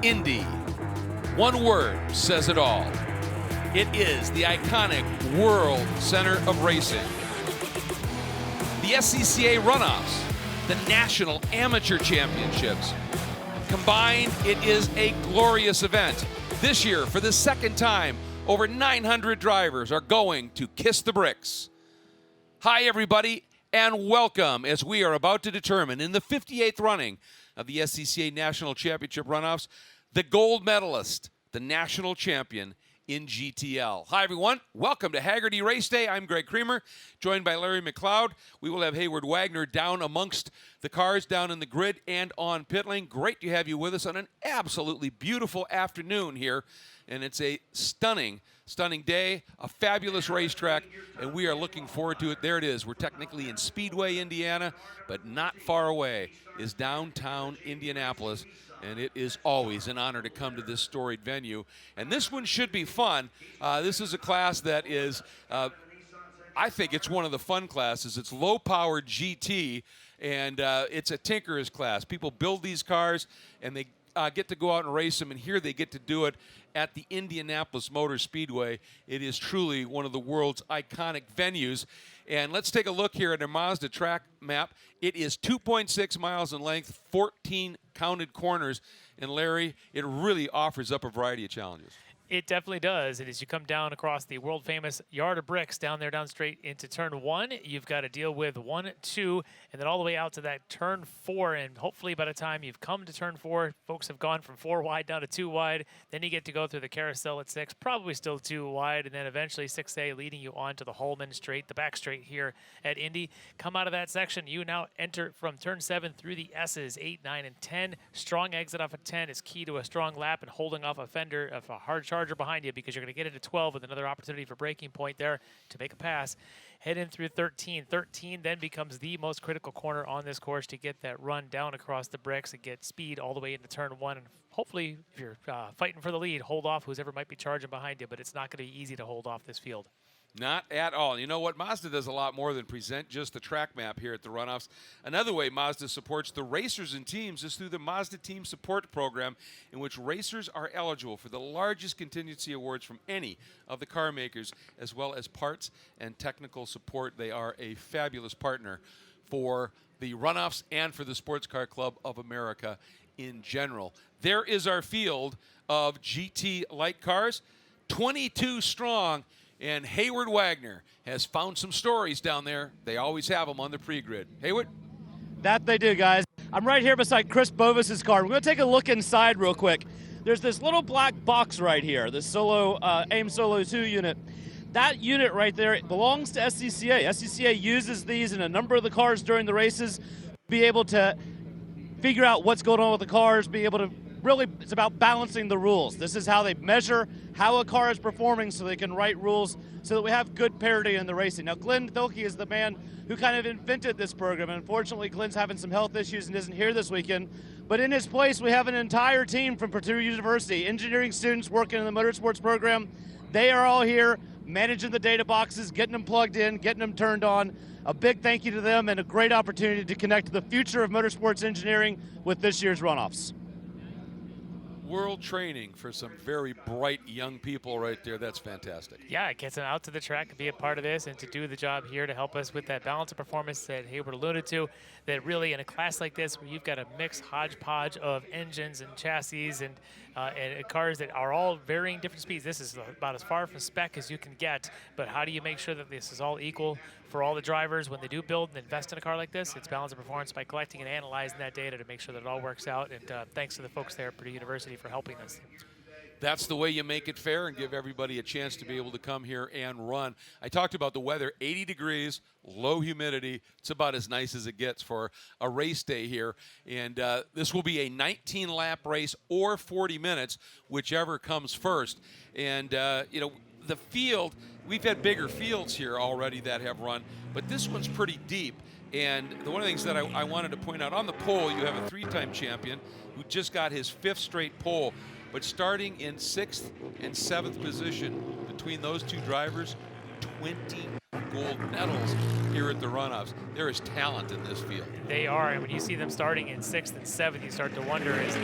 Indy. One word says it all. It is the iconic World Center of Racing. The SCCA Runoffs, the National Amateur Championships. Combined, it is a glorious event. This year, for the second time, over 900 drivers are going to kiss the bricks. Hi, everybody, and welcome as we are about to determine in the 58th running of the SCCA National Championship Runoffs, the gold medalist, the national champion in GTL. Hi, everyone. Welcome to Haggerty Race Day. I'm Greg Creamer, joined by Larry McLeod. We will have Hayward Wagner down amongst the cars, down in the grid and on pit lane. Great to have you with us on an absolutely beautiful afternoon here. And it's a stunning day, a fabulous racetrack, and we are looking forward to it. There it is. We're technically in Speedway, Indiana, but not far away is downtown Indianapolis. And it is always an honor to come to this storied venue. And this one should be fun. This is a class that is, I think it's one of the fun classes. It's low-powered GT, and it's a tinkerer's class. People build these cars, and they get to go out and race them, and here they get to do it at the Indianapolis Motor Speedway. It is truly one of the world's iconic venues. And let's take a look here at our Mazda Track Map. It is 2.6 miles in length, 14 counted corners. And Larry, it really offers up a variety of challenges. It definitely does. And as you come down across the world-famous yard of bricks down straight into turn 1, you've got to deal with 1, 2, and then all the way out to that turn 4. And hopefully by the time you've come to turn 4, folks have gone from 4 wide down to 2 wide. Then you get to go through the carousel at 6, probably still 2 wide, and then eventually 6A leading you on to the Holman straight, the back straight here at Indy. Come out of that section, you now enter from turn 7 through the S's, 8, 9, and 10. Strong exit off of 10 is key to a strong lap and holding off a fender of a hard charge behind you, because you're going to get into 12 with another opportunity for breaking point there to make a pass. Head in through 13. 13 then becomes the most critical corner on this course to get that run down across the bricks and get speed all the way into turn 1. And hopefully, if you're fighting for the lead, hold off whoever might be charging behind you, but it's not going to be easy to hold off this field. Not at all. You know what? Mazda does a lot more than present just the track map here at the Runoffs. Another way Mazda supports the racers and teams is through the Mazda Team Support Program, in which racers are eligible for the largest contingency awards from any of the car makers, as well as parts and technical support. They are a fabulous partner for the Runoffs and for the Sports Car Club of America in general. There is our field of GT-Lite cars, 22 strong. And Hayward Wagner has found some stories down there. They always have them on the pre-grid. Hayward? That they do, guys. I'm right here beside Chris Bovis's car. We're going to take a look inside real quick. There's this little black box right here, this AIM Solo 2 unit. That unit right there belongs to SCCA. SCCA uses these in a number of the cars during the races to be able to figure out what's going on with the cars, be able to really, it's about balancing the rules. This is how they measure how a car is performing so they can write rules so that we have good parity in the racing. Now, Glenn Thielke is the man who kind of invented this program. And unfortunately, Glenn's having some health issues and isn't here this weekend. But in his place, we have an entire team from Purdue University, engineering students working in the motorsports program. They are all here managing the data boxes, getting them plugged in, getting them turned on. A big thank you to them and a great opportunity to connect to the future of motorsports engineering with this year's runoffs. World training for some very bright young people right there. That's fantastic. Yeah, it gets them out to the track and be a part of this and to do the job here to help us with that balance of performance that Hayward alluded to, that really in a class like this where you've got a mixed hodgepodge of engines and chassis and cars that are all varying different speeds. This is about as far from spec as you can get, but how do you make sure that this is all equal for all the drivers when they do build and invest in a car like this? It's balance of performance by collecting and analyzing that data to make sure that it all works out, and thanks to the folks there at Purdue University for helping us. That's the way you make it fair and give everybody a chance to be able to come here and run. I talked about the weather, 80 degrees, low humidity. It's about as nice as it gets for a race day here. And this will be a 19-lap race or 40 minutes, whichever comes first. And, the field, we've had bigger fields here already that have run, but this one's pretty deep. And one of the things that I wanted to point out, on the pole, you have a 3-time champion who just got his 5th straight pole. But starting in 6th and 7th position between those two drivers, 20 gold medals here at the runoffs. There is talent in this field. They are, and when you see them starting in 6th and 7th, you start to wonder, is,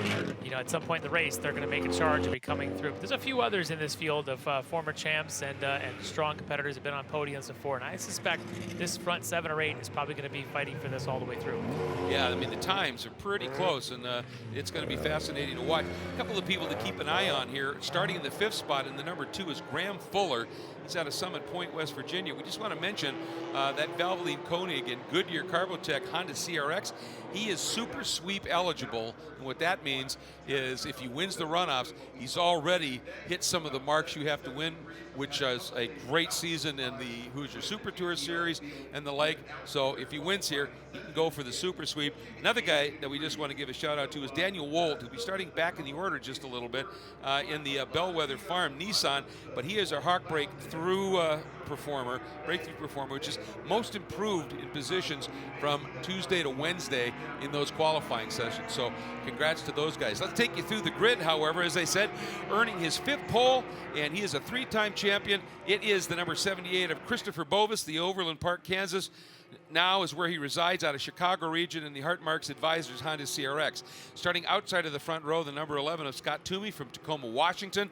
you know, at some point in the race, they're going to make a charge and be coming through. But there's a few others in this field of former champs and strong competitors have been on podiums before, and I suspect this front 7 or 8 is probably going to be fighting for this all the way through. Yeah, I mean, the times are pretty close, and it's going to be fascinating to watch. A couple of people to keep an eye on here. Starting in the 5th spot in the number 2 is Graham Fuller. He's out of Summit Point, West Virginia. We just want to mention that Valvoline Koenig and Goodyear Carbotech Honda CRX. He is super sweep eligible, and what that means is if he wins the runoffs, he's already hit some of the marks you have to win, which is a great season in the Hoosier Super Tour Series and the like. So if he wins here, he can go for the super sweep. Another guy that we just want to give a shout out to is Daniel Wolt, who'll be starting back in the order just a little bit in the Bellwether Farm Nissan, but he is our Hawk breakthrough performer, which is most improved in positions from Tuesday to Wednesday in those qualifying sessions. So congrats to those guys. Let's take you through the grid, however, as I said, earning his 5th pole, and he is a 3-time champion. It is the number 78 of Christopher Bovis, the Overland Park, Kansas. Now is where he resides, out of Chicago region, in the Hartmarks Advisors Honda CRX. Starting outside of the front row, the number 11 of Scott Twoney from Tacoma, Washington,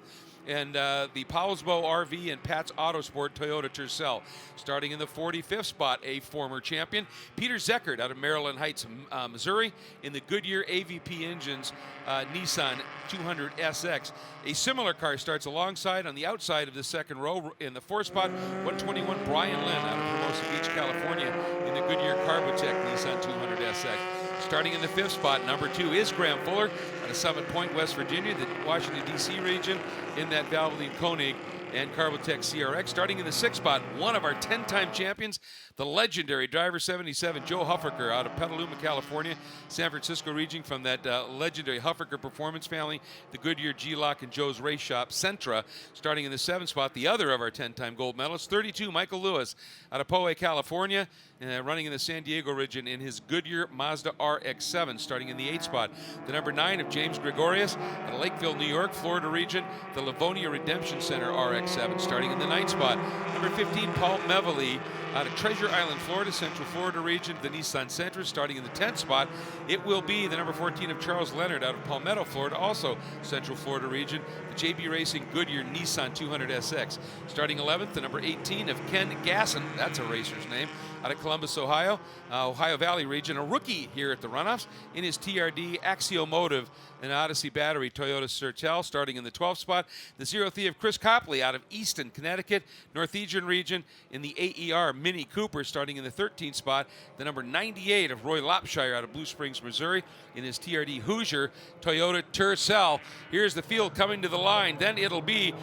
and the Powellsbo RV and Pat's Autosport Toyota Tercel. Starting in the 45th spot, a former champion, Peter Zeckert out of Maryland Heights, Missouri, in the Goodyear AVP Engines Nissan 200 SX. A similar car starts alongside on the outside of the second row in the 4th spot, 121 Brian Lynn out of Hermosa Beach, California, in the Goodyear Carbotech Nissan 200 SX. Starting in the 5th spot, number 2 is Graham Fuller out of Summit Point, West Virginia, the Washington, D.C. region, in that Valvoline Koenig and Carbotech CRX. Starting in the 6th spot, one of our 10-time champions, the legendary driver 77, Joe Huffaker, out of Petaluma, California, San Francisco region, from that legendary Huffaker Performance family, the Goodyear G-Lock and Joe's Race Shop, Sentra. Starting in the 7th spot, the other of our 10-time gold medalists, 32, Michael Lewis, out of Poway, California, running in the San Diego region in his Goodyear Mazda RX-7. Starting in the 8th spot, the number 9 of James Gregorius, out of Lakeville, New York, Florida region, the Livonia Redemption Center RX-7. Starting in the 9th spot, number 15, Paul Mevely, out of Treasure Island, Florida, Central Florida region, the Nissan Sentra. Starting in the 10th spot, it will be the number 14 of Charles Leonard, out of Palmetto, Florida, also Central Florida region, the JB Racing Goodyear Nissan 200 SX. Starting 11th, the number 18 of Ken Gasson, that's a racer's name, out of Columbus, Ohio, Ohio Valley region, a rookie here at the runoffs, in his TRD Axiomotive and Odyssey Battery Toyota Sertel. Starting in the 12th spot, the 0th of Chris Copley, out of Easton, Connecticut, Northeastern region, in the AER Mini Cooper. Starting in the 13th spot, the number 98 of Roy Lopshire, out of Blue Springs, Missouri, in his TRD Hoosier Toyota Tercel. Here's the field coming to the line. Then it'll be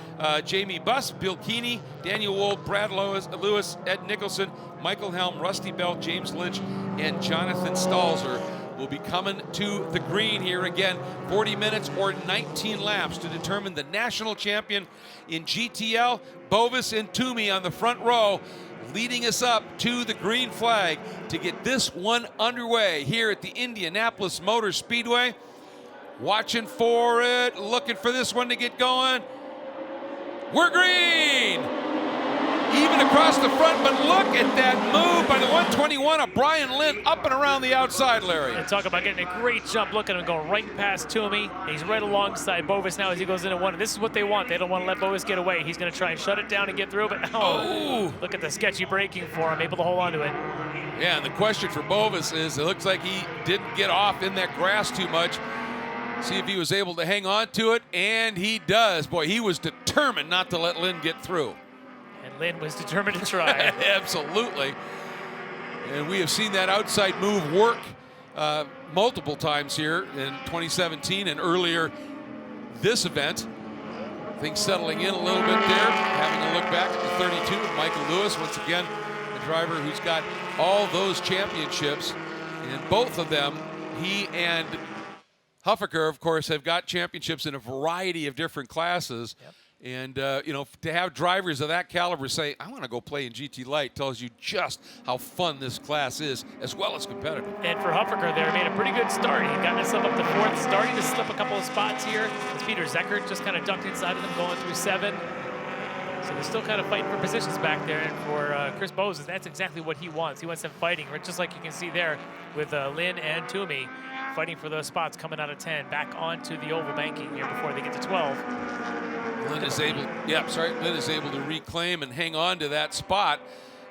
Jamie Buss, Bill Keeney, Daniel Wold, Brad Lewis, Ed Nicholson, Michael Helm, Rusty Belt, James Lynch, and Jonathan Stalzer will be coming to the green here again. 40 minutes or 19 laps to determine the national champion in GTL. Bovis and Toomey on the front row, leading us up to the green flag to get this one underway here at the Indianapolis Motor Speedway. Watching for it, looking for this one to get going. We're green! Even across the front, but look at that move by the 121 of Brian Lynn up and around the outside, Larry. And talk about getting a great jump. Look at him going right past Toomey. He's right alongside Bovis now as he goes into one. This is what they want. They don't want to let Bovis get away. He's going to try and shut it down and get through, but look at the sketchy braking for him, able to hold on to it. Yeah, and the question for Bovis is, it looks like he didn't get off in that grass too much. See if he was able to hang on to it, and he does. Boy, he was determined not to let Lynn get through. And Lynn was determined to try. Absolutely. And we have seen that outside move work multiple times here in 2017 and earlier this event. Things settling in a little bit there. Having a look back at the 32 of Michael Lewis. Once again, the driver who's got all those championships. And both of them, he and Huffaker, of course, have got championships in a variety of different classes. Yep. And, you know, to have drivers of that caliber say, I want to go play in GT-Lite, tells you just how fun this class is, as well as competitive. And for Huffaker there, made a pretty good start. He got himself up to 4th, starting to slip a couple of spots here. As Peter Zeckert just kind of ducked inside of them, going through 7. So So they're still kind of fighting for positions back there, and for Chris Bovis, that's exactly what he wants. He wants them fighting, right? Just like you can see there with Lynn and Toomey fighting for those spots coming out of 10, back onto the oval banking here before they get to 12. Lynn is able to reclaim and hang on to that spot.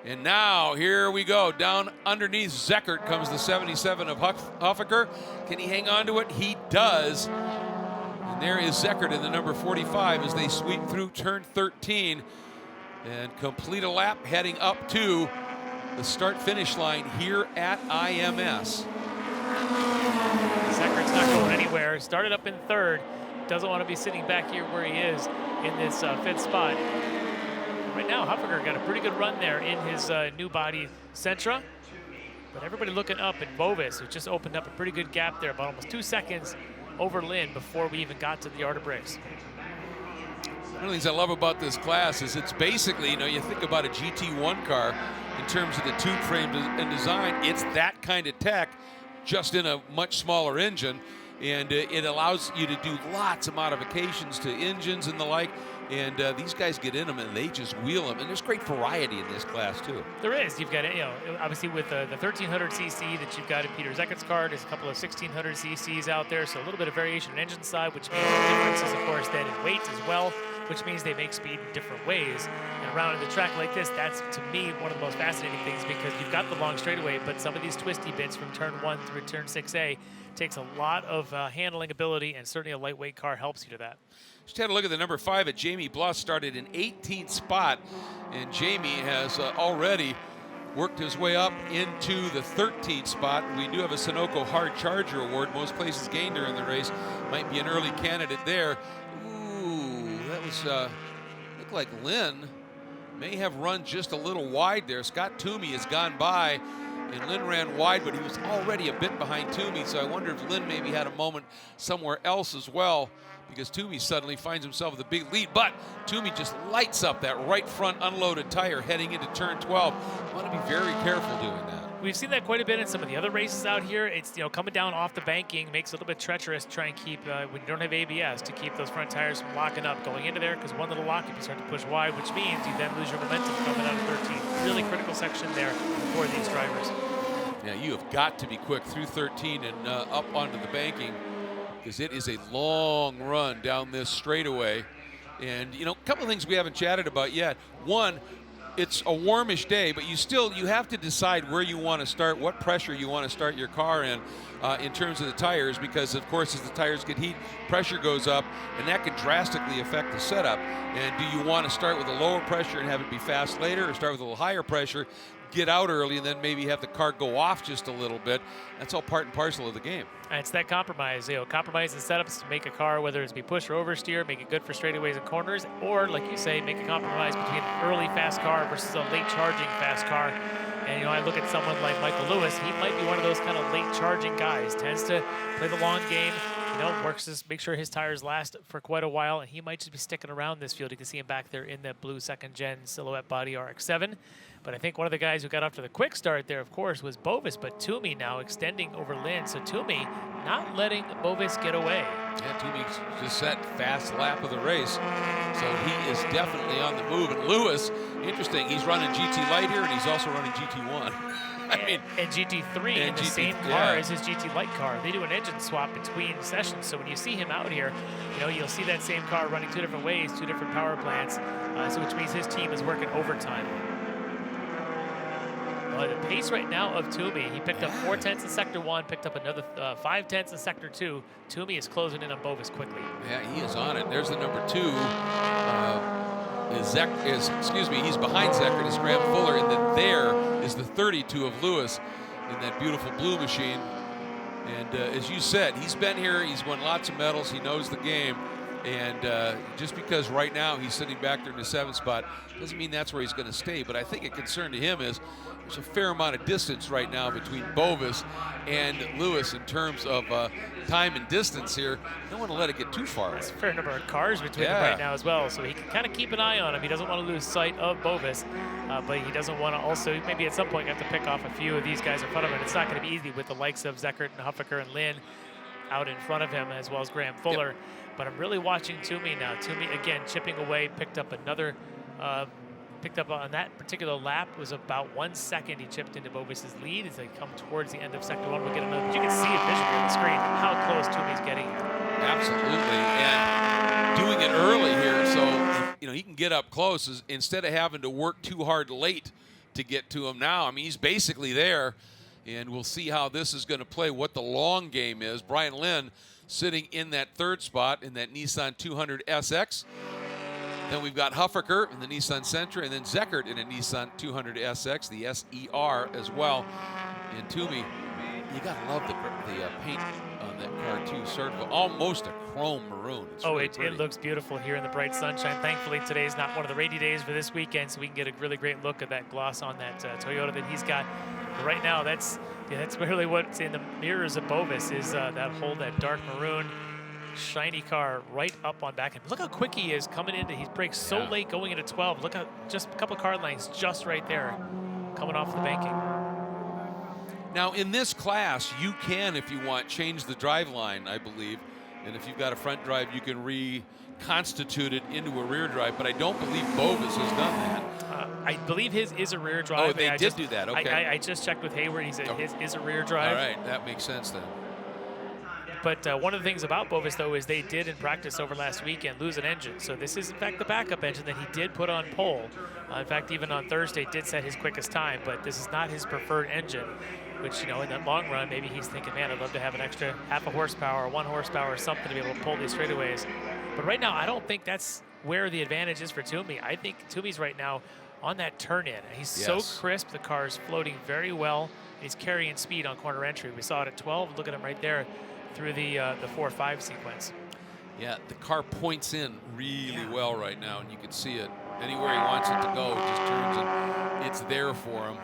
And now here we go. Down underneath Zeckert comes the 77 of Huffaker. Can he hang on to it? He does. And there is Zeckert in the number 45 as they sweep through turn 13 and complete a lap heading up to the start-finish line here at IMS. Zeckert's not going anywhere. Started up in third. Doesn't want to be sitting back here where he is in this fifth spot. Right now, Huffaker got a pretty good run there in his new body Sentra. But everybody looking up at Bovis, who just opened up a pretty good gap there, about almost 2 seconds over Lynn before we even got to the yard of bricks. One of the things I love about this class is it's basically, you think about a GT1 car in terms of the tube frame and design, it's that kind of tech, just in a much smaller engine. And it allows you to do lots of modifications to engines and the like. And these guys get in them and they just wheel them. And there's great variety in this class, too. There is. You've got, obviously with the 1300cc that you've got in Peter Zeckert's car, there's a couple of 1600cc's out there. So a little bit of variation in engine side, which means differences, of course, then in weight as well, which means they make speed in different ways. And around the track like this, that's, to me, one of the most fascinating things because you've got the long straightaway, but some of these twisty bits from turn 1 through turn 6A takes a lot of handling ability, and certainly a lightweight car helps you to that. Just had a look at the number 5 at Jamie Bloss, started in 18th spot, and Jamie has already worked his way up into the 13th spot. We do have a Sunoco Hard Charger Award, most places gained during the race. Might be an early candidate there. Ooh, that was, looked like Lynn may have run just a little wide there. Scott Twoney has gone by, and Lynn ran wide, but he was already a bit behind Toomey, so I wonder if Lynn maybe had a moment somewhere else as well, because Toomey suddenly finds himself with a big lead, but Toomey just lights up that right front unloaded tire heading into turn 12. You want to be very careful doing that. We've seen that quite a bit in some of the other races out here. It's, coming down off the banking makes it a little bit treacherous to try and keep, when you don't have ABS, to keep those front tires from locking up going into there, because one little lock up you start to push wide, which means you then lose your momentum coming out of 13. Really critical section there for these drivers. Yeah, you have got to be quick through 13 and up onto the banking, because it is a long run down this straightaway. And, a couple of things we haven't chatted about yet. One, it's a warmish day, but you have to decide where you want to start, what pressure you want to start your car in terms of the tires, because of course as the tires get heat, pressure goes up, and that can drastically affect the setup. And do you want to start with a lower pressure and have it be fast later, or start with a little higher pressure, get out early, and then maybe have the car go off just a little bit? That's all part and parcel of the game. And it's that compromise, compromise in setups to make a car, whether it's be push or oversteer, make it good for straightaways and corners, or like you say, make a compromise between an early fast car versus a late charging fast car. And I look at someone like Michael Lewis, he might be one of those kind of late charging guys, tends to play the long game, works to make sure his tires last for quite a while, and he might just be sticking around this field. You can see him back there in that blue second-gen Silhouette body RX-7. But I think one of the guys who got off to the quick start there, of course, was Bovis, but Toomey now extending over Lynn. So Toomey not letting Bovis get away. Yeah, Toomey just set fast lap of the race. So he is definitely on the move. And Lewis, interesting, he's running GT-Lite here, and he's also running GT1. And GT3 in the same car as his GT-Lite car. They do an engine swap between sessions, so when you see him out here, you'll see that same car running 2 different ways, 2 different power plants, which means his team is working overtime. The pace right now of Toomey, he picked up 4/10 in Sector 1, picked up another 5/10 in Sector 2. Toomey is closing in on Bovis quickly. Yeah, he is on it. There's the number 2. He's behind Zeckert, is Graham Fuller, and then there is the 32 of Lewis in that beautiful blue machine. And as you said, he's been here, he's won lots of medals, he knows the game. And just because right now he's sitting back there in the 7th spot doesn't mean that's where he's going to stay. But I think a concern to him is there's a fair amount of distance right now between Bovis and Lewis in terms of time and distance here. Don't want to let it get too far. There's a fair number of cars between them right now as well, so he can kind of keep an eye on him. He doesn't want to lose sight of Bovis, but he doesn't want to also maybe at some point have to pick off a few of these guys in front of him. It's not going to be easy with the likes of Zeckert and Huffaker and Lynn out in front of him, as well as Graham Fuller. But I'm really watching Toomey now. Toomey, again, chipping away, picked up another picked up on that particular lap was about 1 second. He chipped into Bovis's lead as they come towards the end of sector 1. We'll get another, but you can see it visually on the screen how close Twoney's getting here. Absolutely, and doing it early here, so he can get up close instead of having to work too hard late to get to him now. I mean, he's basically there, and we'll see how this is going to play, what the long game is. Brian Lynn sitting in that 3rd spot in that Nissan 200 SX. Then we've got Huffaker in the Nissan Sentra, and then Zeckert in a Nissan 200 SX, the SER as well. And Twoney, you gotta love the paint on that car too, sort of almost a chrome maroon. It's really it looks beautiful here in the bright sunshine. Thankfully, today's not one of the rainy days for this weekend, so we can get a really great look at that gloss on that Toyota that he's got. But right now, that's really what's in the mirrors of Bovis is that dark maroon. Shiny car right up on back. And look how quick he is coming into. He brakes so late going into 12. Look at just a couple of car lengths just right there coming off the banking. Now in this class, you can, if you want, change the drive line, I believe. And if you've got a front drive, you can reconstitute it into a rear drive. But I don't believe Bovis has done that. I believe his is a rear drive. Oh, they did do that. Okay. I just checked with Hayward. He said his is a rear drive. All right, that makes sense then. But one of the things about Bovis, though, is they did in practice over last weekend lose an engine. So this is, in fact, the backup engine that he did put on pole. In fact, even on Thursday, did set his quickest time. But this is not his preferred engine, which, in that long run, maybe he's thinking, man, I'd love to have an extra half a horsepower or 1 horsepower or something to be able to pull these straightaways. But right now, I don't think that's where the advantage is for Twoney. I think Twoney's right now on that turn-in. He's so crisp. The car is floating very well. He's carrying speed on corner entry. We saw it at 12. Look at him right there through the 4-5 sequence. Yeah, the car points in really well right now, and you can see it anywhere he wants it to go. It just turns and it's there for him.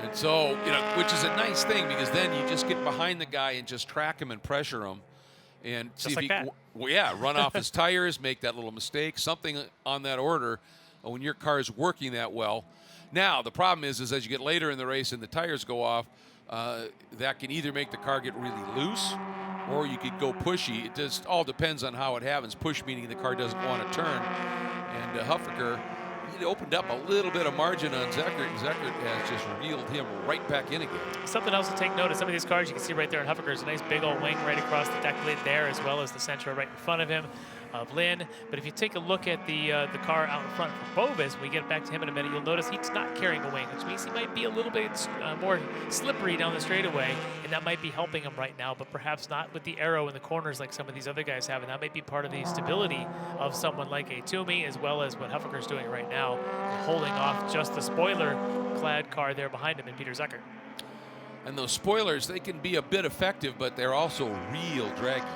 And so, which is a nice thing because then you just get behind the guy and just track him and pressure him, and just see like if he, run off his tires, make that little mistake, something on that order. When your car is working that well. Now the problem is as you get later in the race and the tires go off. That can either make the car get really loose or you could go pushy. It just all depends on how it happens. Push meaning the car doesn't want to turn. And Huffaker, he opened up a little bit of margin on Zeckert, and Zeckert has just reeled him right back in again. Something else to take note of some of these cars you can see right there in Huffaker's a nice big old wing right across the deck lid there, as well as the Sentra right in front of him. Of Lynn, but if you take a look at the car out in front for Bovis, when we get back to him in a minute, you'll notice he's not carrying a wing, which means he might be a little bit more slippery down the straightaway, and that might be helping him right now, but perhaps not with the arrow in the corners like some of these other guys have, and that might be part of the stability of someone like a Twoney, as well as what Huffaker's doing right now, holding off just the spoiler-clad car there behind him in Peter Zeckert. And those spoilers, they can be a bit effective, but they're also real draggy.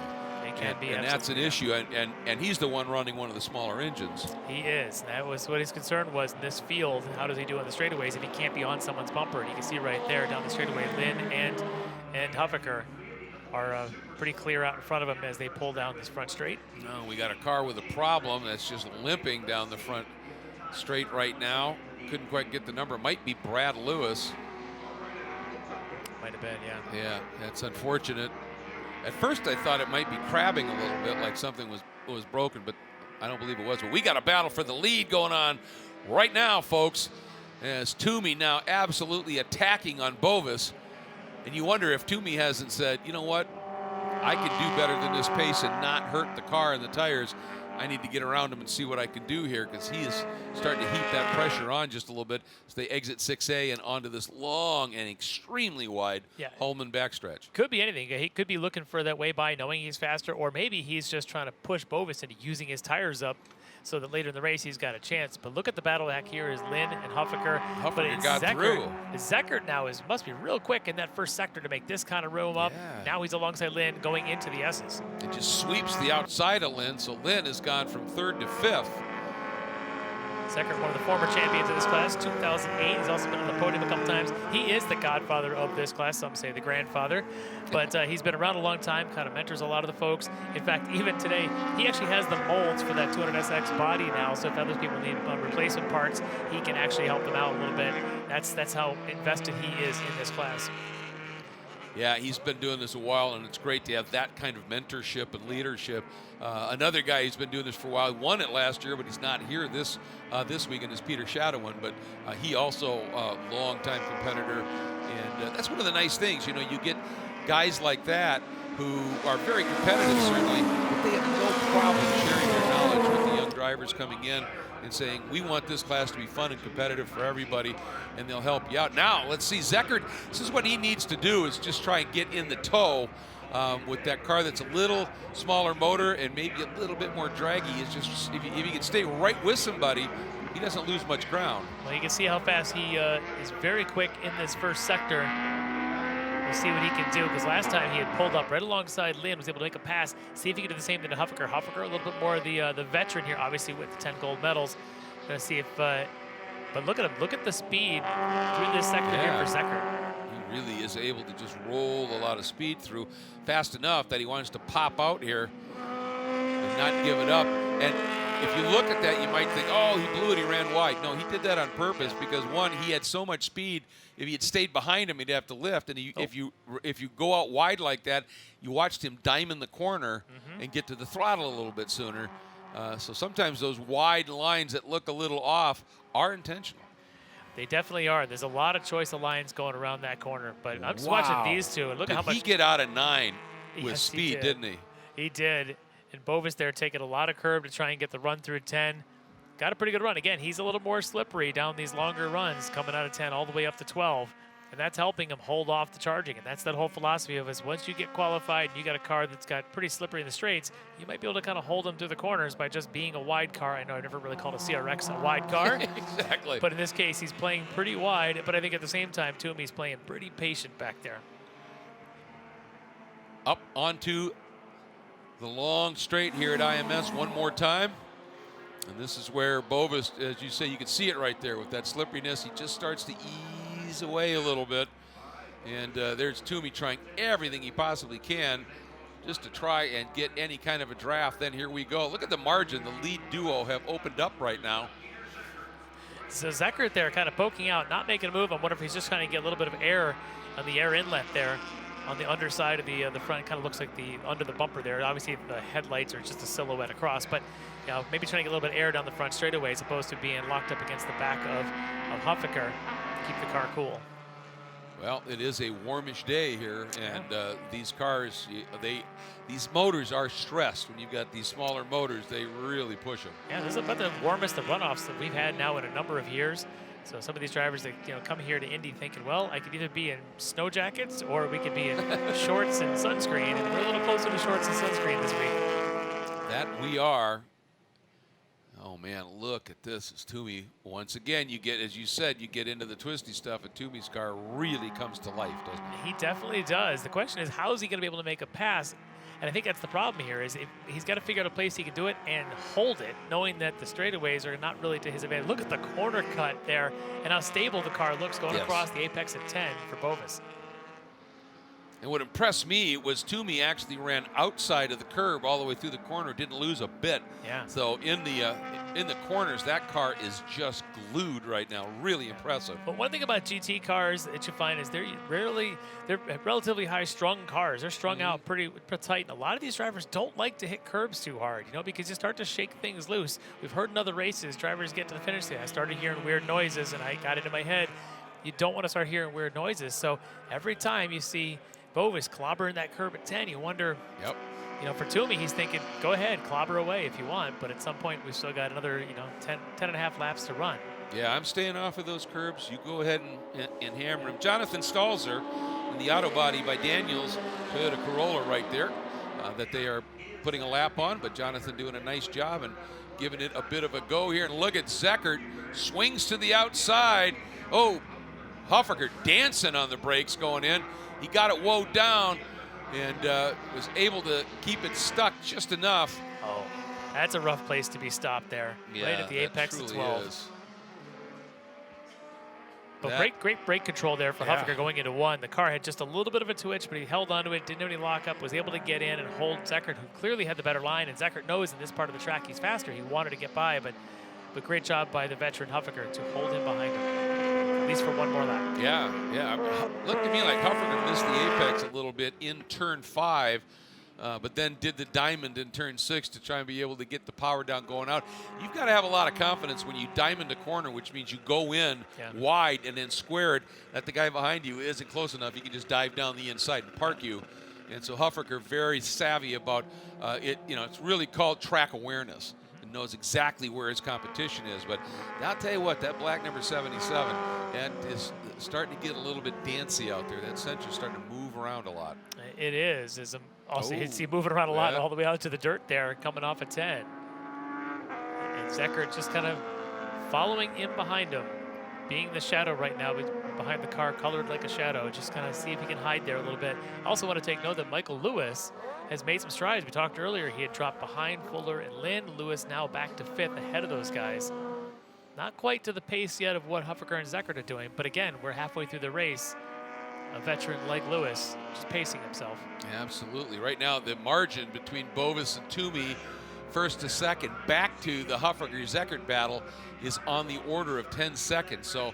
And that's an issue, and he's the one running one of the smaller engines. He is. That was what his concern was in this field. How does he do on the straightaways if he can't be on someone's bumper? And you can see right there down the straightaway, Lynn and Huffaker are pretty clear out in front of him as they pull down this front straight. No, we got a car with a problem that's just limping down the front straight right now. Couldn't quite get the number. It might be Brad Lewis. Might have been, yeah. Yeah, that's unfortunate. At first, I thought it might be crabbing a little bit, like something was broken, but I don't believe it was. But we got a battle for the lead going on right now, folks, as Twoney now absolutely attacking on Bovis. And you wonder if Twoney hasn't said, you know what, I can do better than this pace and not hurt the car and the tires. I need to get around him and see what I can do here, because he is starting to heap that pressure on just a little bit as they exit 6A and onto this long and extremely wide Holman backstretch. Could be anything. He could be looking for that way by, knowing he's faster, or maybe he's just trying to push Bovis into using his tires up so that later in the race he's got a chance. But look at the battle back here is Lynn and Huffaker. Huffaker got through. Zeckert now must be real quick in that first sector to make this kind of room up. Now he's alongside Lynn going into the S's. It just sweeps the outside of Lynn, so Lynn has gone from 3rd to 5th. Zeckert, one of the former champions of this class, 2008. He's also been on the podium a couple times. He is the godfather of this class. Some say the grandfather. But he's been around a long time, kind of mentors a lot of the folks. In fact, even today, he actually has the molds for that 200SX body now. So if other people need replacement parts, he can actually help them out a little bit. That's how invested he is in this class. Yeah, he's been doing this a while, and it's great to have that kind of mentorship and leadership. Another guy who's been doing this for a while, won it last year, but he's not here this weekend, is Peter Shadowin. But he also a longtime competitor, and that's one of the nice things. You know, you get guys like that who are very competitive, certainly, but they have no problem sharing their knowledge with the young drivers coming in and saying, we want this class to be fun and competitive for everybody, and they'll help you out. Now, let's see, Zeckert, this is what he needs to do, is just try and get in the tow with that car that's a little smaller motor and maybe a little bit more draggy. It's just, if he can stay right with somebody, he doesn't lose much ground. Well, you can see how fast he is very quick in this first sector. We'll see what he can do, because last time he had pulled up right alongside Lynn, was able to make a pass, see if he can do the same thing to Huffaker. Huffaker, a little bit more of the veteran here, obviously with the 10 gold medals. Gonna see if, but look at him, look at the speed through this sector here for Zeckert. He really is able to just roll a lot of speed through fast enough that he wants to pop out here and not give it up. And if you look at that, you might think, oh, he blew it, he ran wide. No, he did that on purpose because, one, he had so much speed. If he had stayed behind him, he'd have to lift. And if you go out wide like that, you watched him diamond the corner and get to the throttle a little bit sooner. So sometimes those wide lines that look a little off are intentional. They definitely are. There's a lot of choice of lines going around that corner. But I'm just watching these two, and look at how much. He get out of 9 with speed, didn't he? He did. And Bovis there taking a lot of curb to try and get the run through 10. Got a pretty good run. Again, he's a little more slippery down these longer runs, coming out of 10 all the way up to 12. And that's helping him hold off the charging. And that's that whole philosophy of is once you get qualified and you got a car that's got pretty slippery in the straights, you might be able to kind of hold them through the corners by just being a wide car. I know I never really called a CRX a wide car. Exactly. But in this case, he's playing pretty wide. But I think at the same time, too, he's playing pretty patient back there. Up onto the long straight here at IMS one more time. And this is where Bovis, as you say, you can see it right there with that slipperiness. He just starts to ease away a little bit. And there's Toomey trying everything he possibly can just to try and get any kind of a draft. Then here we go. Look at the margin. The lead duo have opened up right now. So Zeckert there kind of poking out, not making a move. I wonder if he's just trying to get a little bit of air on the air inlet there. On the underside of the front, kind of looks like the under the bumper there. Obviously, the headlights are just a silhouette across, but you know, maybe trying to get a little bit of air down the front straightaway as opposed to being locked up against the back of Huffaker. Keep the car cool. Well, it is a warmish day here, and these cars, these motors are stressed. When you've got these smaller motors, they really push them. Yeah, this is about the warmest of runoffs that we've had now in a number of years. So some of these drivers that come here to Indy thinking, well, I could either be in snow jackets or we could be in shorts and sunscreen, and we're a little closer to shorts and sunscreen this week. That we are. Oh man, look at this. It's Toomey. Once again, you get, as you said, you get into the twisty stuff, and Toomey's car really comes to life, doesn't it? He definitely does. The question is, how is he going to be able to make a pass? And I think that's the problem here, is he's got to figure out a place he can do it and hold it, knowing that the straightaways are not really to his advantage. Look at the corner cut there and how stable the car looks going across the apex at 10 for Bovis. And what impressed me was Toomey actually ran outside of the curb all the way through the corner, didn't lose a bit. Yeah. So in the corners, that car is just glued right now. Really impressive. But one thing about GT cars that you find is they're relatively high-strung cars. They're strung out pretty tight. And a lot of these drivers don't like to hit curbs too hard, because you start to shake things loose. We've heard in other races, drivers get to the finish line. I started hearing weird noises, and I got into my head. You don't want to start hearing weird noises. So every time you see Bovis clobbering that curb at 10, you wonder, for Toomey, he's thinking, go ahead, clobber away if you want, but at some point we've still got another, 10 and a half laps to run. Yeah, I'm staying off of those curbs. You go ahead and hammer him. Jonathan Stalzer in the auto body by Daniels, Toyota Corolla right there, that they are putting a lap on, but Jonathan doing a nice job and giving it a bit of a go here. And look at Zeckert, swings to the outside. Oh, Huffaker dancing on the brakes going in. He got it woed down and was able to keep it stuck just enough. Oh, that's a rough place to be stopped there, right at the apex of 12. Is. But great brake control there for Huffaker going into 1. The car had just a little bit of a twitch, but he held onto it, didn't have any lockup, was able to get in and hold Zeckert, who clearly had the better line. And Zeckert knows in this part of the track he's faster. He wanted to get by, but but great job by the veteran Huffaker to hold him behind him, at least for one more lap. Yeah. Looked to me like Huffaker missed the apex a little bit in turn 5. But then did the diamond in turn 6 to try and be able to get the power down going out. You've got to have a lot of confidence when you diamond a corner, which means you go in wide and then square it, that the guy behind you isn't close enough. He can just dive down the inside and park you. And so Huffaker very savvy about it. You know, it's really called track awareness and knows exactly where his competition is. But I'll tell you what, that black number 77, that is starting to get a little bit dancy out there. That sensor's starting to move around a lot. It is. Also, you see moving around a lot all the way out to the dirt there, coming off a 10. And Zeckert just kind of following in behind him, being the shadow right now behind the car, colored like a shadow. Just kind of see if he can hide there a little bit. I also want to take note that Michael Lewis has made some strides. We talked earlier, he had dropped behind Fuller and Lynn. Lewis now back to 5th ahead of those guys. Not quite to the pace yet of what Huffaker and Zeckert are doing, but again, we're halfway through the race. A veteran like Lewis just pacing himself. Absolutely. Right now, the margin between Bovis and Toomey, first to second, back to the Huffaker-Zeckert battle, is on the order of 10 seconds. So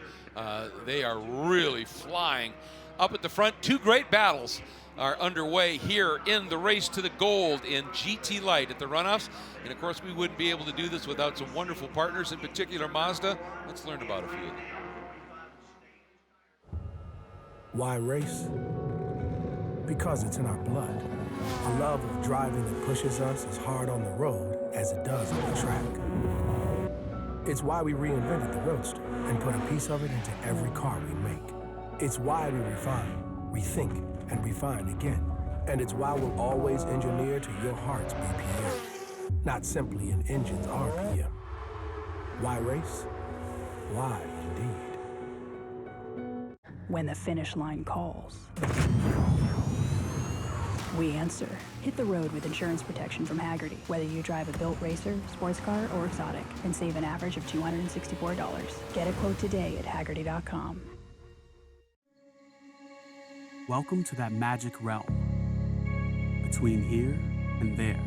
they are really flying. Up at the front, 2 great battles are underway here in the race to the gold in GT-Lite at the Runoffs. And of course, we wouldn't be able to do this without some wonderful partners, in particular Mazda. Let's learn about a few of them. Why race? Because it's in our blood. A love of driving that pushes us as hard on the road as it does on the track. It's why we reinvented the Roadster and put a piece of it into every car we make. It's why we refine, rethink, and refine again. And it's why we'll always engineer to your heart's BPM, not simply an engine's RPM. Why race? Why indeed? When the finish line calls, we answer. Hit the road with insurance protection from Hagerty. Whether you drive a built racer, sports car, or exotic, and save an average of $264. Get a quote today at Hagerty.com. Welcome to that magic realm. Between here and there,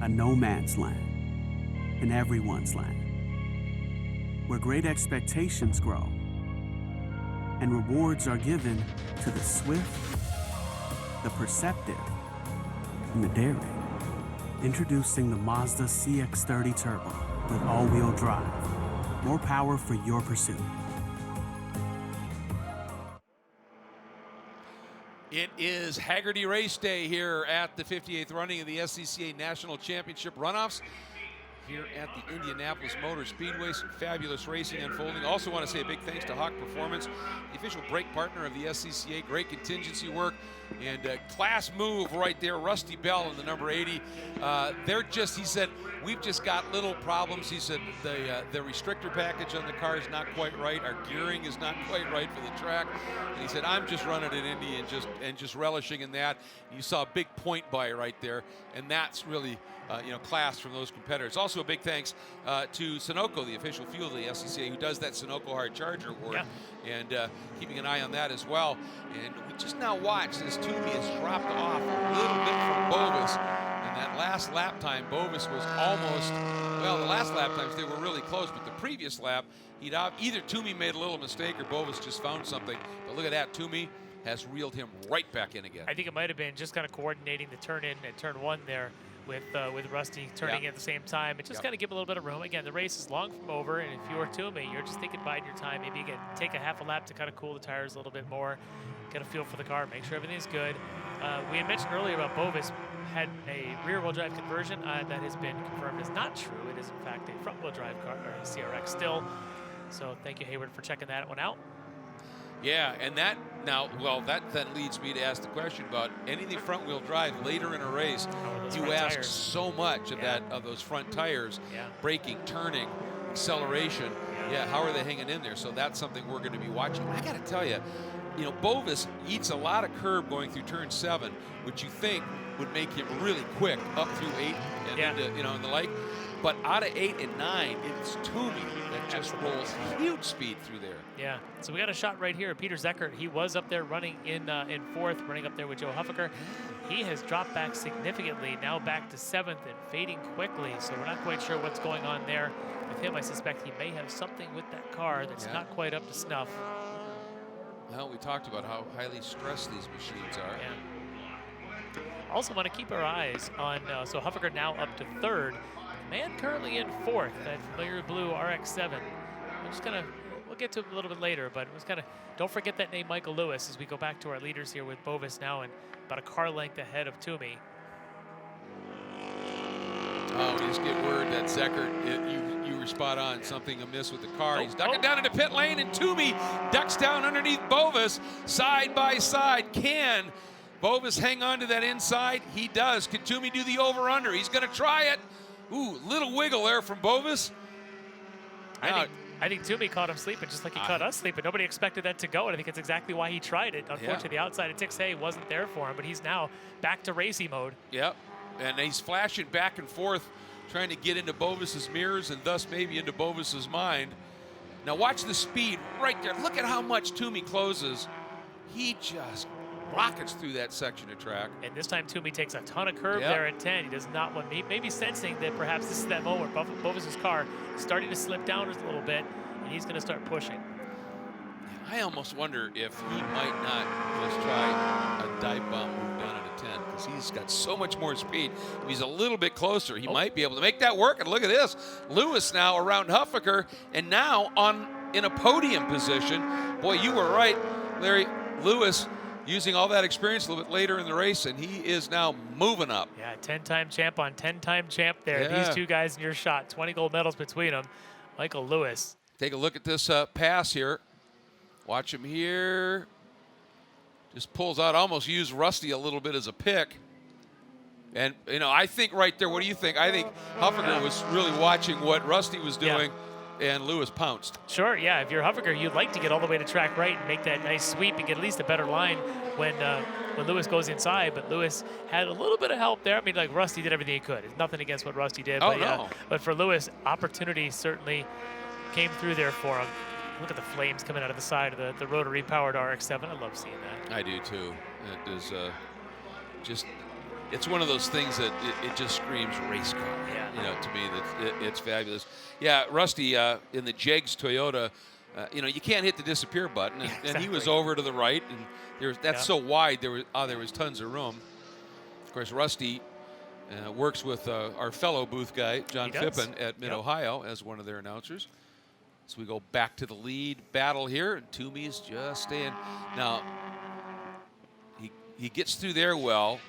a no man's land, and everyone's land, where great expectations grow and rewards are given to the swift, the perceptive, and the daring. Introducing the Mazda CX-30 Turbo with all-wheel drive. More power for your pursuit. It is Hagerty Race Day here at the 58th running of the SCCA National Championship Runoffs here at the Indianapolis Motor Speedway. Some fabulous racing unfolding. Also want to say a big thanks to Hawk Performance, the official brake partner of the SCCA. Great contingency work and class move right there. Rusty Bell in the number 80. They're just, he said, we've just got little problems. He said the restrictor package on the car is not quite right. Our gearing is not quite right for the track. And he said, I'm just running at Indy and just relishing in that. You saw a big point by right there, and that's really class from those competitors. Also a big thanks to Sunoco, the official fuel of the SCCA, who does that Sunoco Hard Charger Award, and keeping an eye on that as well. And we just now watched as Toomey has dropped off a little bit from Bovis. And that last lap time, Bovis was almost, well, the last lap times they were really close, but the previous lap, either Toomey made a little mistake or Bovis just found something. But look at that, Toomey has reeled him right back in again. I think it might have been just kind of coordinating the turn in and turn 1 there with Rusty turning at the same time. And just kind of give a little bit of room. Again, the race is long from over, and if you're Toomey, you're just thinking biding your time. Maybe you can take a half a lap to kind of cool the tires a little bit more, get a feel for the car, make sure everything's good. We had mentioned earlier about Bovis had a rear-wheel drive conversion that has been confirmed as not true. It is in fact a front-wheel drive car, or a CRX still. So thank you, Hayward, for checking that one out. Yeah, and that then leads me to ask the question about anything front-wheel drive later in a race. You ask tires so much of of those front tires, braking, turning, acceleration. How are they hanging in there? So that's something we're going to be watching. I got to tell you, Bovis eats a lot of curb going through turn 7, which you think would make him really quick up through 8 and into, and the like. But out of 8 and 9, it's Toomey that just rolls huge speed through there. Yeah, so we got a shot right here. Peter Zeckert, he was up there running in 4th, running up there with Joe Huffaker. He has dropped back significantly, now back to 7th and fading quickly. So we're not quite sure what's going on there with him. I suspect he may have something with that car that's not quite up to snuff. Well, we talked about how highly stressed these machines are. Yeah. Also want to keep our eyes on, so Huffaker now up to 3rd. Man currently in 4th, that familiar blue RX-7. I'm just gonna, we'll get to it a little bit later, but it was kind of, don't forget that name Michael Lewis as we go back to our leaders here with Bovis now and about a car length ahead of Toomey. Oh, we just get word that Zeckert, you were spot on, something amiss with the car. He's ducking down into pit lane, and Toomey ducks down underneath Bovis, side by side. Can Bovis hang on to that inside? He does. Can Toomey do the over-under? He's going to try it. Ooh, little wiggle there from Bovis. I think Toomey caught him sleeping just like he caught us sleeping. Nobody expected that to go, and I think it's exactly why he tried it. Unfortunately, the outside of Tixay wasn't there for him, but he's now back to racy mode. Yep, and he's flashing back and forth, trying to get into Bovis's mirrors and thus maybe into Bovis's mind. Now watch the speed right there. Look at how much Toomey closes. He just rockets through that section of track. And this time Toomey takes a ton of curve there at 10. He does not want, maybe sensing that perhaps this is that moment where Bovis's car is starting to slip down just a little bit, and he's going to start pushing. I almost wonder if he might not just try a dive bomb move down at a 10, because he's got so much more speed. If he's a little bit closer, he might be able to make that work. And look at this. Lewis now around Huffaker, and now in a podium position. Boy, you were right, Larry. Lewis using all that experience a little bit later in the race, and he is now moving up. Yeah, 10-time champ on 10-time champ there. Yeah. These two guys in your shot, 20 gold medals between them. Michael Lewis. Take a look at this pass here. Watch him here. Just pulls out, almost used Rusty a little bit as a pick. And, you know, I think right there, what do you think? I think Huffaker was really watching what Rusty was doing, and Lewis pounced. Sure, yeah. If you're Huffaker, you'd like to get all the way to track right and make that nice sweep and get at least a better line when Lewis goes inside. But Lewis had a little bit of help there. I mean, like, Rusty did everything he could. It's nothing against what Rusty did. Oh, but, no. But for Lewis, opportunity certainly came through there for him. Look at the flames coming out of the side of the rotary-powered RX-7. I love seeing that. I do, too. It is just... It's one of those things that it just screams race car. Yeah. You know, to me, that it's fabulous. Yeah, Rusty in the Jegs Toyota, you know, you can't hit the disappear button, and he was over to the right, and that's so wide. There was tons of room. Of course, Rusty works with our fellow booth guy John Phippen at Mid Ohio as one of their announcers. So we go back to the lead battle here, and Toomey's just staying. Now he gets through there well.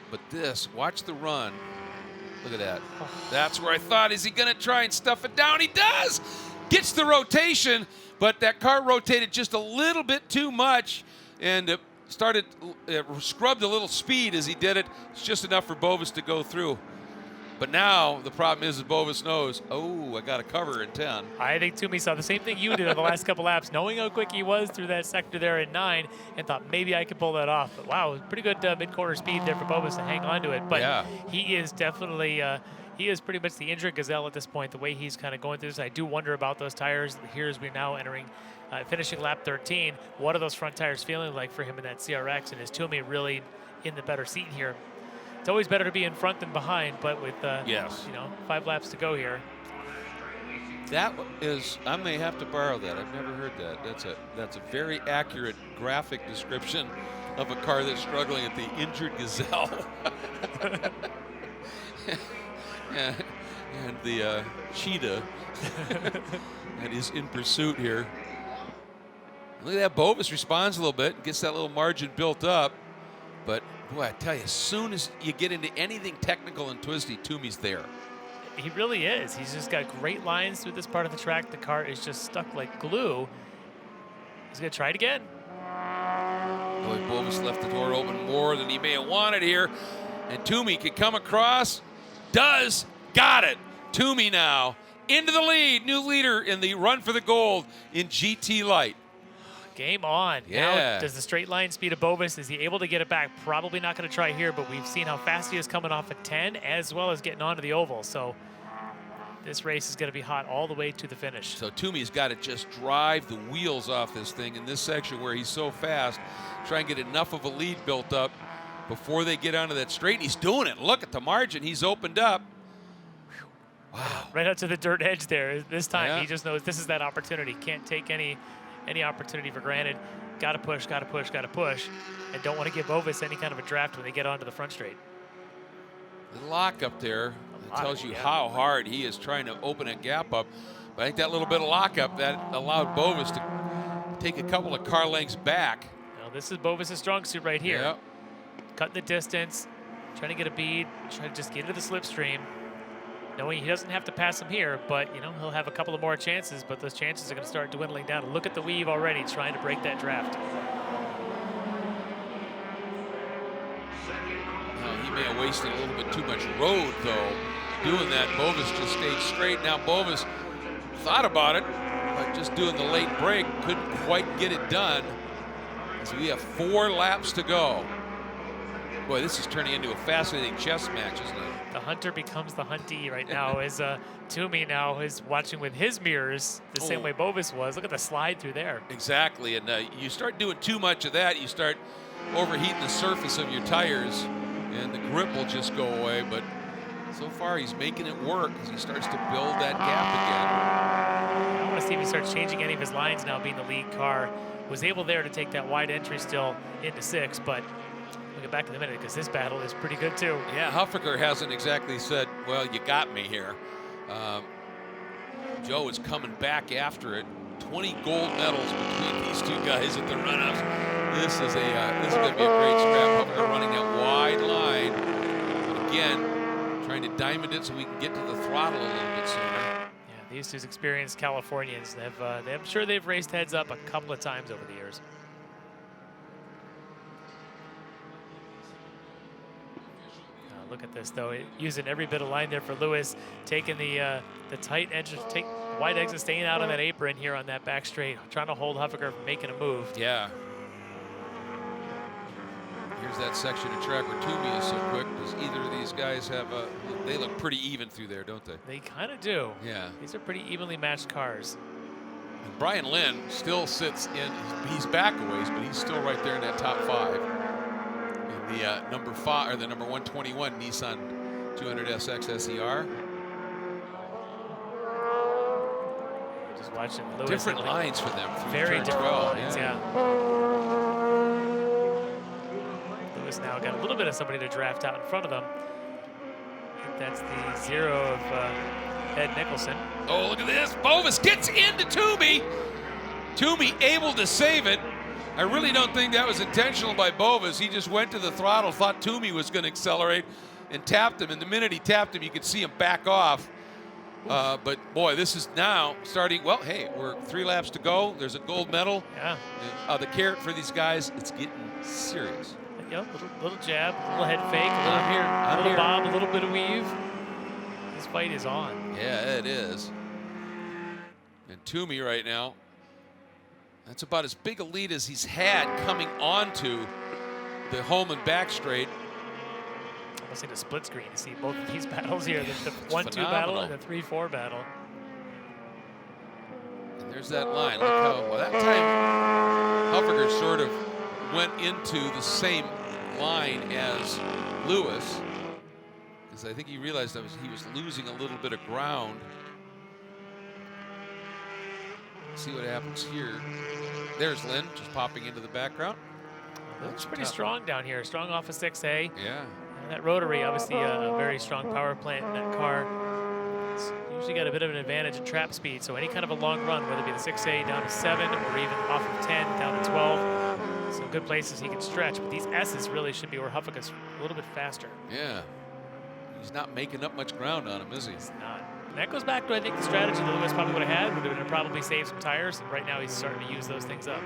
But this, watch the run. Look at that. That's where I thought, is he going to try and stuff it down? He does! Gets the rotation, but that car rotated just a little bit too much and scrubbed a little speed as he did it. It's just enough for Bovis to go through. But now the problem is that Bovis knows, oh, I got a cover in 10. I think Toomey saw the same thing you did on the last couple laps, knowing how quick he was through that sector there in 9, and thought maybe I could pull that off. But wow, pretty good mid-quarter speed there for Bovis to hang on to it. But he is definitely, he is pretty much the injured gazelle at this point, the way he's kind of going through this. I do wonder about those tires. Here as we're now entering, finishing lap 13, what are those front tires feeling like for him in that CRX? And is Toomey really in the better seat here? It's always better to be in front than behind, but with you know, 5 laps to go here. That is, I may have to borrow that. I've never heard that. That's a very accurate graphic description of a car that's struggling at the injured gazelle. and the cheetah that is in pursuit here. Look at that, Bovis responds a little bit, gets that little margin built up, but boy, I tell you, as soon as you get into anything technical and twisty, Toomey's there. He really is. He's just got great lines through this part of the track. The car is just stuck like glue. He's going to try it again. Boy, Bovis left the door open more than he may have wanted here. And Toomey can come across. Does. Got it. Toomey now into the lead. New leader in the run for the gold in GT-Lite. Game on. Yeah. Now, does the straight line speed of Bovis, is he able to get it back? Probably not going to try here, but we've seen how fast he is coming off at 10 as well as getting onto the oval. So this race is going to be hot all the way to the finish. So Toomey's got to just drive the wheels off this thing in this section where he's so fast, try and get enough of a lead built up before they get onto that straight. He's doing it. Look at the margin. He's opened up. Wow. Right up to the dirt edge there. This time Yeah. he just knows this is that opportunity. Can't take any opportunity for granted. Got to push, got to push, got to push. And don't want to give Bovis any kind of a draft when they get onto the front straight. The lock up there tells you how hard he is trying to open a gap up. But I think that little bit of lockup that allowed Bovis to take a couple of car lengths back. Now this is Bovis' strong suit right here. Yep. Cutting the distance, trying to get a bead, trying to just get into the slipstream. Knowing he doesn't have to pass him here, but you know he'll have a couple of more chances, but those chances are going to start dwindling down. And look at the weave already, trying to break that draft. He may have wasted a little bit too much road, though, doing that. Bovis just stayed straight. Now Bovis thought about it, but just doing the late break, couldn't quite get it done. So we have 4 laps to go. Boy, this is turning into a fascinating chess match, isn't it? The hunter becomes the huntee right now as Toomey now is watching with his mirrors the same way Bovis was. Look at the slide through there. Exactly, and you start doing too much of that, you start overheating the surface of your tires, and the grip will just go away. But so far, he's making it work as he starts to build that gap again. I want to see if he starts changing any of his lines now, being the lead car. Was able there to take that wide entry still into 6, but we'll get back in a minute because this battle is pretty good too. Yeah, Huffaker hasn't exactly said, well, you got me here. Joe is coming back after it. 20 gold medals between these two guys at the Runoffs. This is going to be a great scrap. Huffaker running that wide line. But again, trying to diamond it so we can get to the throttle a little bit sooner. Yeah, these two experienced Californians. I'm sure they've raced heads up a couple of times over the years. Look at this, though. Using every bit of line there for Lewis, taking the tight edge, wide exit, staying out on that apron here on that back straight, trying to hold Huffaker from making a move. Yeah. Here's that section of track where Toomey is so quick. Does either of these guys have they look pretty even through there, don't they? They kind of do. Yeah. These are pretty evenly matched cars. And Brian Lynn still sits in, he's back a ways, but he's still right there in that top 5. The number 5 or the number 121 Nissan 200SX SER. Just watching Lewis. Different lines for them. Very different 12. lines, yeah. Lewis now got a little bit of somebody to draft out in front of them. I think that's the 0 of Ed Nicholson. Oh, look at this. Bovis gets into Toomey. Toomey able to save it. I really don't think that was intentional by Bovis. He just went to the throttle, thought Toomey was going to accelerate, and tapped him. And the minute he tapped him, you could see him back off. But, boy, this is now starting. Well, hey, we're 3 laps to go. There's a gold medal. Yeah. And, the carrot for these guys, it's getting serious. Yep, little jab, a little head fake, a little bob, a little bit of weave. This fight is on. Yeah, it is. And Toomey right now, that's about as big a lead as he's had coming onto the home and back straight. Almost in a split screen to see both of these battles here. The 1-2 phenomenal. battle and the 3-4 battle. And there's that line. Look how, well, that time Huffaker sort of went into the same line as Lewis, because I think he realized that he was losing a little bit of ground. See what happens here. There's Lynn just popping into the background. Looks pretty strong down here. Strong off of 6A. Yeah. And that rotary, obviously a very strong power plant in that car. It's usually got a bit of an advantage in trap speed, so any kind of a long run, whether it be the 6A down to 7 or even off of 10 down to 12, some good places he can stretch. But these S's really should be where Huffaker's a little bit faster. Yeah. He's not making up much ground on him, is he? He's not. And that goes back to, I think, the strategy that Lewis probably would have had. Would have been to probably save some tires. And right now he's starting to use those things up.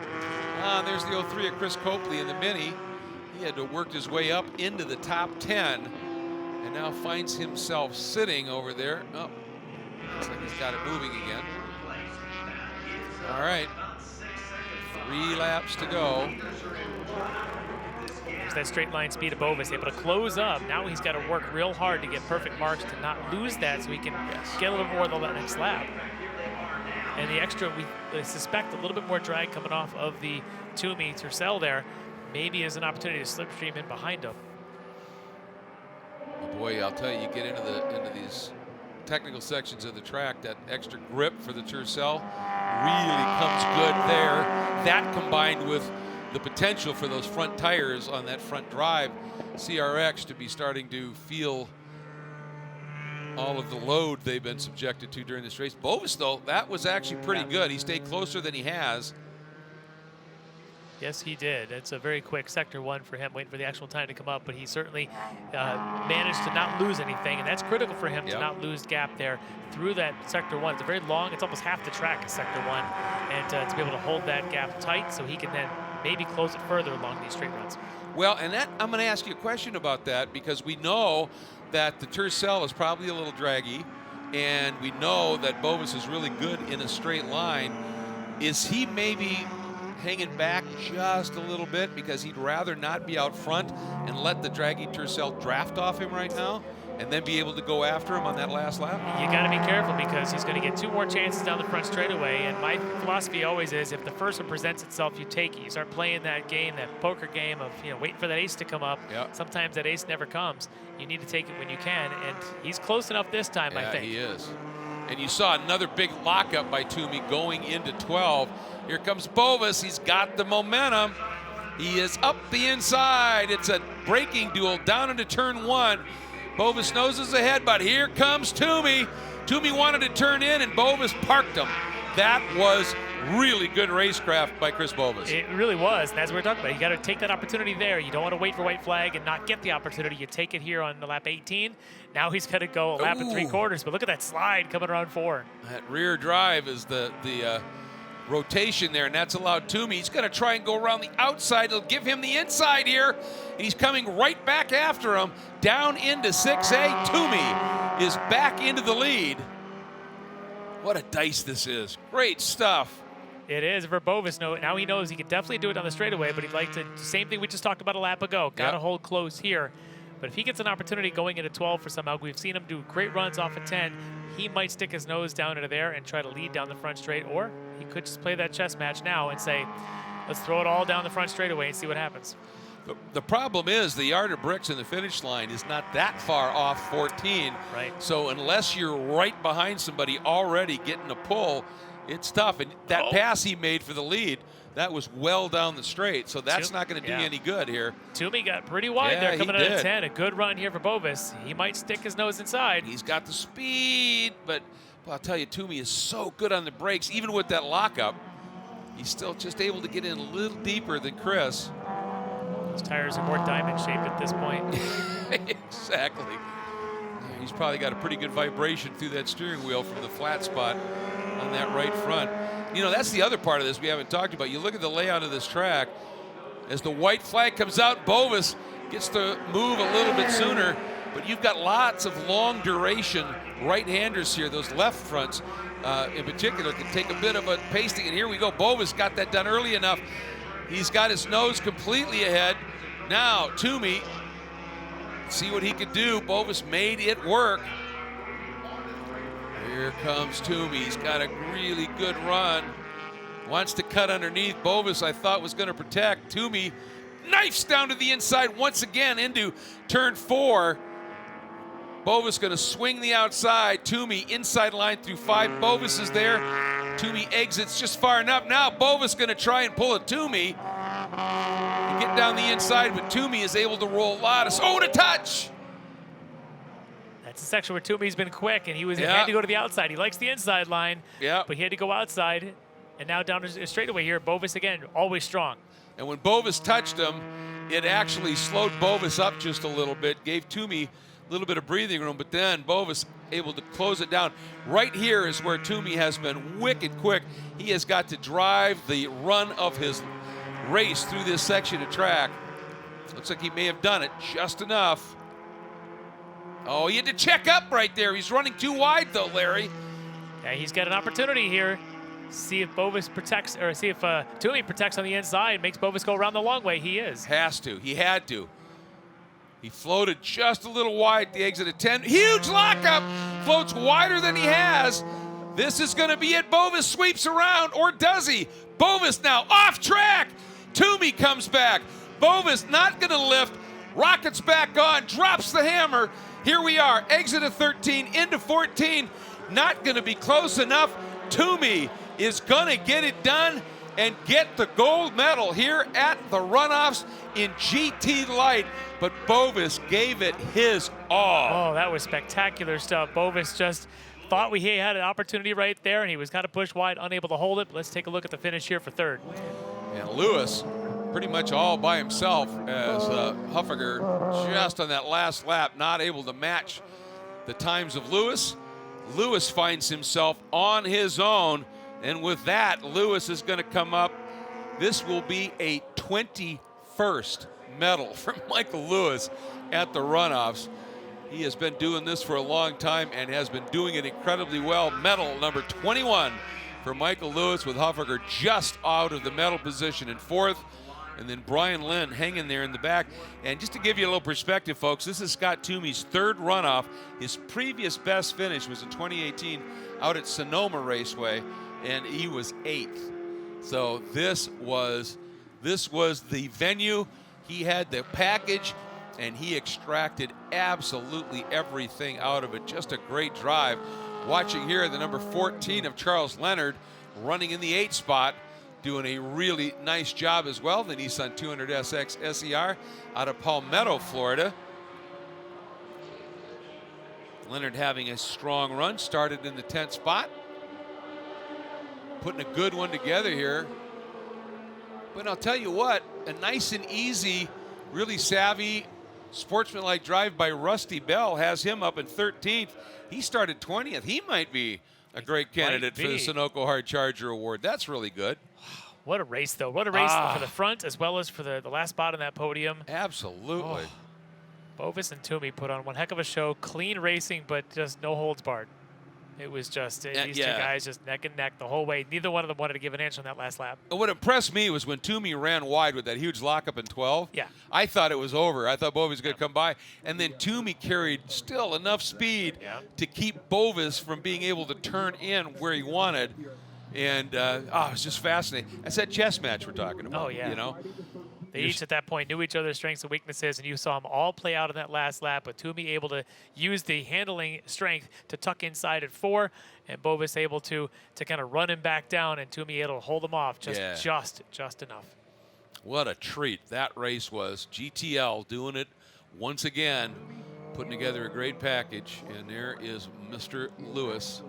There's the 03 of Chris Copley in the Mini. He had to work his way up into the top 10 and now finds himself sitting over there. Oh, looks like he's got it moving again. All right, 3 laps to go. Here's that straight line speed of Bovis, able to close up. Now he's got to work real hard to get perfect marks to not lose that, so he can get a little more on the next lap. And the extra, we suspect a little bit more drag coming off of the Twoney Tercel there. Maybe is an opportunity to slipstream in behind him. Oh boy, I'll tell you, you get into these technical sections of the track, that extra grip for the Tercel really comes good there. That combined with the potential for those front tires on that front drive CRX to be starting to feel all of the load they've been subjected to during this race. Bovis, though, that was actually pretty good. He stayed closer than he has. Yes, he did. It's a very quick sector 1 for him, waiting for the actual time to come up, but he certainly managed to not lose anything, and that's critical for him to not lose gap there through that sector 1. It's a very long, it's almost half the track in sector 1, and to be able to hold that gap tight so he can then maybe close it further along these straight runs. Well, and that I'm going to ask you a question about that, because we know that the Tercel is probably a little draggy, and we know that Bovis is really good in a straight line. Is he maybe hanging back just a little bit because he'd rather not be out front and let the draggy Tercel draft off him right now and then be able to go after him on that last lap? You got to be careful because he's going to get 2 more chances down the front straightaway, and my philosophy always is if the first one presents itself, you take it. You start playing that game, that poker game of waiting for that ace to come up. Sometimes that ace never comes. You need to take it when you can, and he's close enough this time, I think. He is. And you saw another big lockup by Twoney going into 12. Here comes Bovis. He's got the momentum. He is up the inside. It's a braking duel down into turn 1. Bovis noses ahead, but here comes Twoney. Twoney wanted to turn in, and Bovis parked him. That was really good racecraft by Chris Bovis. It really was, and as we were talking about, you got to take that opportunity there. You don't want to wait for white flag and not get the opportunity. You take it here on the lap 18. Now he's got to go a lap and 3/4, but look at that slide coming around 4. That rear drive is the rotation there, and that's allowed Twoney. He's going to try and go around the outside. It'll give him the inside here, and he's coming right back after him down into 6A. Twoney is back into the lead. What a dice this is. Great stuff. It is for Bovis. Now he knows he can definitely do it on the straightaway, but he'd like to, same thing we just talked about a lap ago. Got to hold close here. But if he gets an opportunity going into 12 for somehow, we've seen him do great runs off of 10. He might stick his nose down into there and try to lead down the front straight, or he could just play that chess match now and say, let's throw it all down the front straightaway and see what happens. The problem is the yard of bricks in the finish line is not that far off 14. Right. So unless you're right behind somebody already getting a pull, it's tough. And that pass he made for the lead, that was well down the straight. So that's not going to do you any good here. Twoney got pretty wide there coming out of 10. A good run here for Bovis. He might stick his nose inside. He's got the speed, but I'll tell you, Twoney is so good on the brakes. Even with that lockup, he's still just able to get in a little deeper than Chris. His tires are more diamond shaped at this point. Exactly. He's probably got a pretty good vibration through that steering wheel from the flat spot on that right front. You know, that's the other part of this we haven't talked about. You look at the layout of this track. As the white flag comes out, Bovis gets to move a little bit sooner, but you've got lots of long duration right-handers here. Those left fronts in particular can take a bit of a pasting, and here we go. Bovis got that done early enough. He's got his nose completely ahead. Now, Twoney, see what he could do. Bovis made it work. Here comes Twoney. He's got a really good run. Wants to cut underneath. Bovis, I thought, was going to protect. Twoney knifes down to the inside once again into turn 4. Bovis going to swing the outside. Twoney inside line through 5. Bovis is there. Twoney exits just far enough. Now Bovis going to try and pull a Twoney and get down the inside, but Twoney is able to roll a lot of... Oh, to touch! That's the section where Twoney's been quick, and he had to go to the outside. He likes the inside line, but he had to go outside. And now down a straightaway here. Bovis, again, always strong. And when Bovis touched him, it actually slowed Bovis up just a little bit, gave Twoney a little bit of breathing room, but then Bovis able to close it down. Right here is where Twoney has been wicked quick. He has got to drive the run of his race through this section of track. Looks like he may have done it just enough. Oh, he had to check up right there. He's running too wide, though, Larry. Yeah, he's got an opportunity here. See if Bovis protects, or see if Twoney protects on the inside, makes Bovis go around the long way. He is. Has to. He had to. He floated just a little wide at the exit of 10. Huge lockup. Floats wider than he has. This is going to be it. Bovis sweeps around, or does he? Bovis now off track. Twoney comes back. Bovis not going to lift. Rockets back on. Drops the hammer. Here we are. Exit of 13 into 14. Not going to be close enough. Twoney is going to get it done and get the gold medal here at the runoffs in GT-Lite. But Bovis gave it his all. Oh, that was spectacular stuff. Bovis just thought he had an opportunity right there, and he was kind of pushed wide, unable to hold it. But let's take a look at the finish here for third. And Lewis pretty much all by himself as Huffager just on that last lap, not able to match the times of Lewis. Lewis finds himself on his own, and with that, Lewis is going to come up. This will be a 21st medal from Michael Lewis at the runoffs. He has been doing this for a long time and has been doing it incredibly well. Medal number 21 for Michael Lewis, with Huffager just out of the medal position in fourth. And then Brian Lynn hanging there in the back. And just to give you a little perspective, folks, this is Scott Twoney's third runoff. His previous best finish was in 2018 out at Sonoma Raceway, and he was 8th. So this was the venue. He had the package, and he extracted absolutely everything out of it. Just a great drive. Watching here the number 14 of Charles Leonard running in the 8th spot, doing a really nice job as well. The Nissan 200SX SER out of Palmetto, Florida. Leonard having a strong run, started in the 10th spot. Putting a good one together here. But I'll tell you what, a nice and easy, really savvy, sportsmanlike drive by Rusty Bell has him up in 13th. He started 20th. He might be a great candidate for the Sunoco Hard Charger Award. That's really good. What a race, though. What a race for the front as well as for the last spot on that podium. Absolutely. Oh. Bovis and Twoney put on one heck of a show. Clean racing, but just no holds barred. It was just these two guys just neck and neck the whole way. Neither one of them wanted to give an inch on that last lap. What impressed me was when Twoney ran wide with that huge lockup in 12. Yeah. I thought it was over. I thought Bovis was going to come by. And then Twoney carried still enough speed to keep Bovis from being able to turn in where he wanted. And it was just fascinating. That's that chess match we're talking about. Oh, yeah. You know? They each at that point knew each other's strengths and weaknesses, and you saw them all play out in that last lap, with Twoney able to use the handling strength to tuck inside at 4, and Bovis able to kind of run him back down, and Twoney able to hold him off just enough. What a treat that race was. GTL doing it once again, putting together a great package, and there is Mr. Lewis.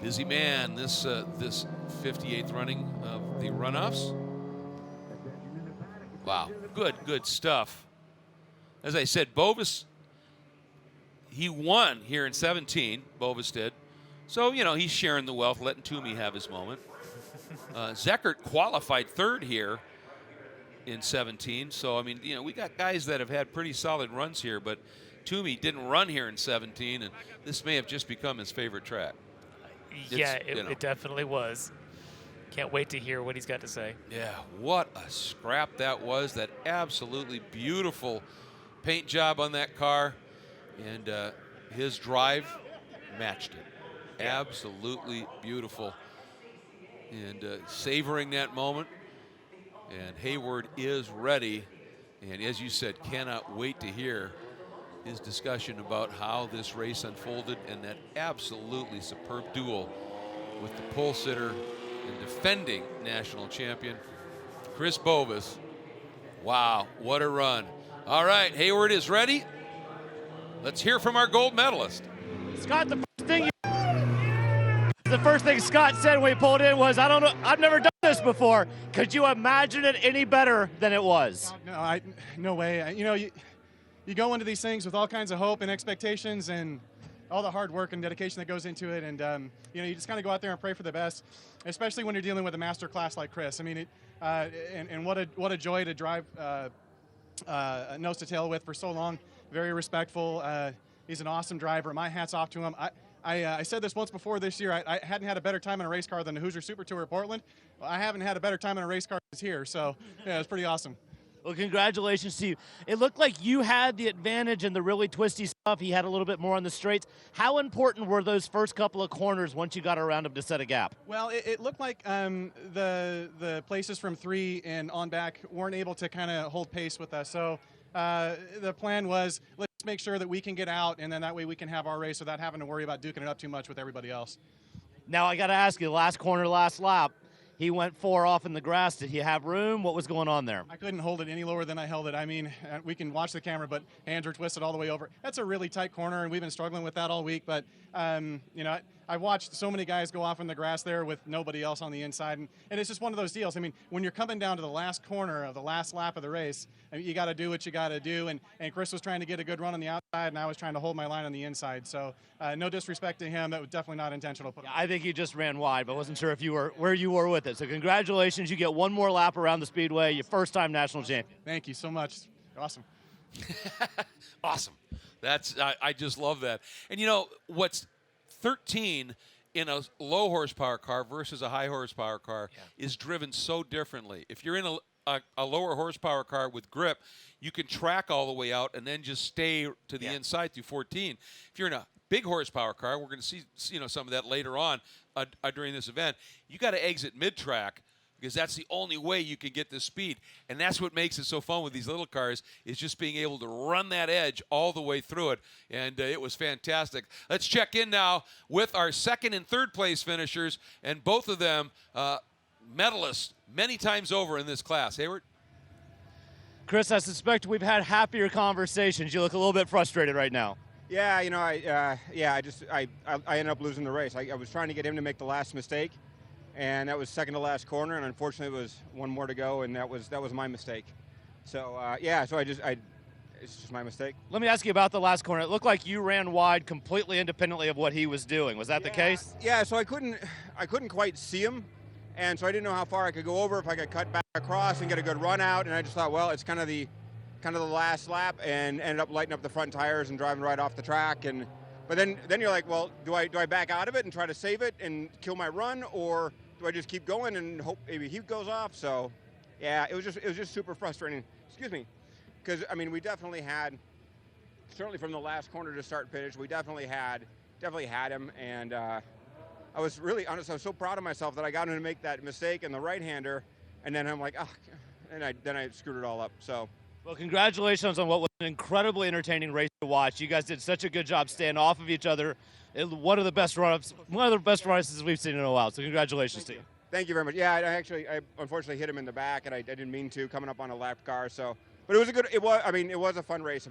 Busy man, this 58th running of the runoffs. Wow, good stuff. As I said, Bovis, he won here in 17, Bovis did. So, you know, he's sharing the wealth, letting Twoney have his moment. Zeckert qualified third here in 17. So, I mean, you know, we got guys that have had pretty solid runs here, but Twoney didn't run here in 17, and this may have just become his favorite track. It definitely was. Can't wait to hear what he's got to say. Yeah, what a scrap that was. That absolutely beautiful paint job on that car. And his drive matched it. Absolutely beautiful. And savoring that moment. And Hayward is ready. And as you said, cannot wait to hear his discussion about how this race unfolded and that absolutely superb duel with the pole sitter and defending national champion, Chris Bovis. Wow, what a run. All right, Hayward is ready. Let's hear from our gold medalist. Scott, the first thing Scott said when he pulled in was, I don't know, I've never done this before. Could you imagine it any better than it was? No way. You know, you go into these things with all kinds of hope and expectations and all the hard work and dedication that goes into it, and you know, you just kind of go out there and pray for the best, especially when you're dealing with a master class like Chris. I mean, and what a joy to drive nose to tail with for so long. Very respectful. He's an awesome driver. My hat's off to him. I said this once before this year. I hadn't had a better time in a race car than the Hoosier Super Tour at Portland. Well, I haven't had a better time in a race car as here. So, yeah, it was pretty awesome. Well, congratulations to you. It looked like you had the advantage in the really twisty stuff. He had a little bit more on the straights. How important were those first couple of corners once you got around him to set a gap? Well, it looked like the places from 3 and on back weren't able to kind of hold pace with us. So the plan was, let's make sure that we can get out, and then that way we can have our race without having to worry about duking it up too much with everybody else. Now, I got to ask you, last corner, last lap, he went 4 off in the grass. Did he have room? What was going on there? I couldn't hold it any lower than I held it. I mean, we can watch the camera, but hands are twisted all the way over. That's a really tight corner, and we've been struggling with that all week. But, you know, I watched so many guys go off in the grass there with nobody else on the inside. And it's just one of those deals. I mean, when you're coming down to the last corner of the last lap of the race, I mean, you got to do what you got to do. And Chris was trying to get a good run on the outside, and I was trying to hold my line on the inside. So no disrespect to him. That was definitely not intentional. Yeah, I think he just ran wide, but wasn't sure if you were where you were with it. So congratulations. You get one more lap around the Speedway. Your first-time national champion. Thank you so much. Awesome. Awesome. That's I just love that. And you know what's 13 in a low horsepower car versus a high horsepower car is driven so differently. If you're in a lower horsepower car with grip, you can track all the way out and then just stay to the inside through 14. If you're in a big horsepower car, we're going to see some of that later on during this event. You got to exit mid-track, because that's the only way you can get this speed. And that's what makes it so fun with these little cars, is just being able to run that edge all the way through it. And it was fantastic. Let's check in now with our second and third place finishers, and both of them medalists many times over in this class. Hayward? Chris, I suspect we've had happier conversations. You look a little bit frustrated right now. Yeah, you know, I ended up losing the race. I was trying to get him to make the last mistake, and that was second to last corner, and unfortunately it was one more to go, and that was my mistake. So it's just my mistake. Let me ask you about the last corner. It looked like you ran wide completely independently of what he was doing. Was that the case? Yeah, so I couldn't quite see him, and so I didn't know how far I could go over, if I could cut back across and get a good run out, and I just thought, well, it's kind of the last lap, and ended up lighting up the front tires and driving right off the track. But then you're like, well, do I back out of it and try to save it and kill my run, or do I just keep going and hope maybe he goes off? So, yeah, it was just super frustrating. Excuse me, because I mean, we definitely had, certainly from the last corner to start finish, we definitely had him, and I was really honest. I was so proud of myself that I got him to make that mistake in the right-hander, and then I'm like, oh, and I screwed it all up. So. Well, congratulations on what was an incredibly entertaining race to watch. You guys did such a good job staying off of each other. One of the best races we've seen in a while. So congratulations to you. Thank you very much. Yeah, I unfortunately hit him in the back, and I didn't mean to, coming up on a lap car. So, but it was a fun race.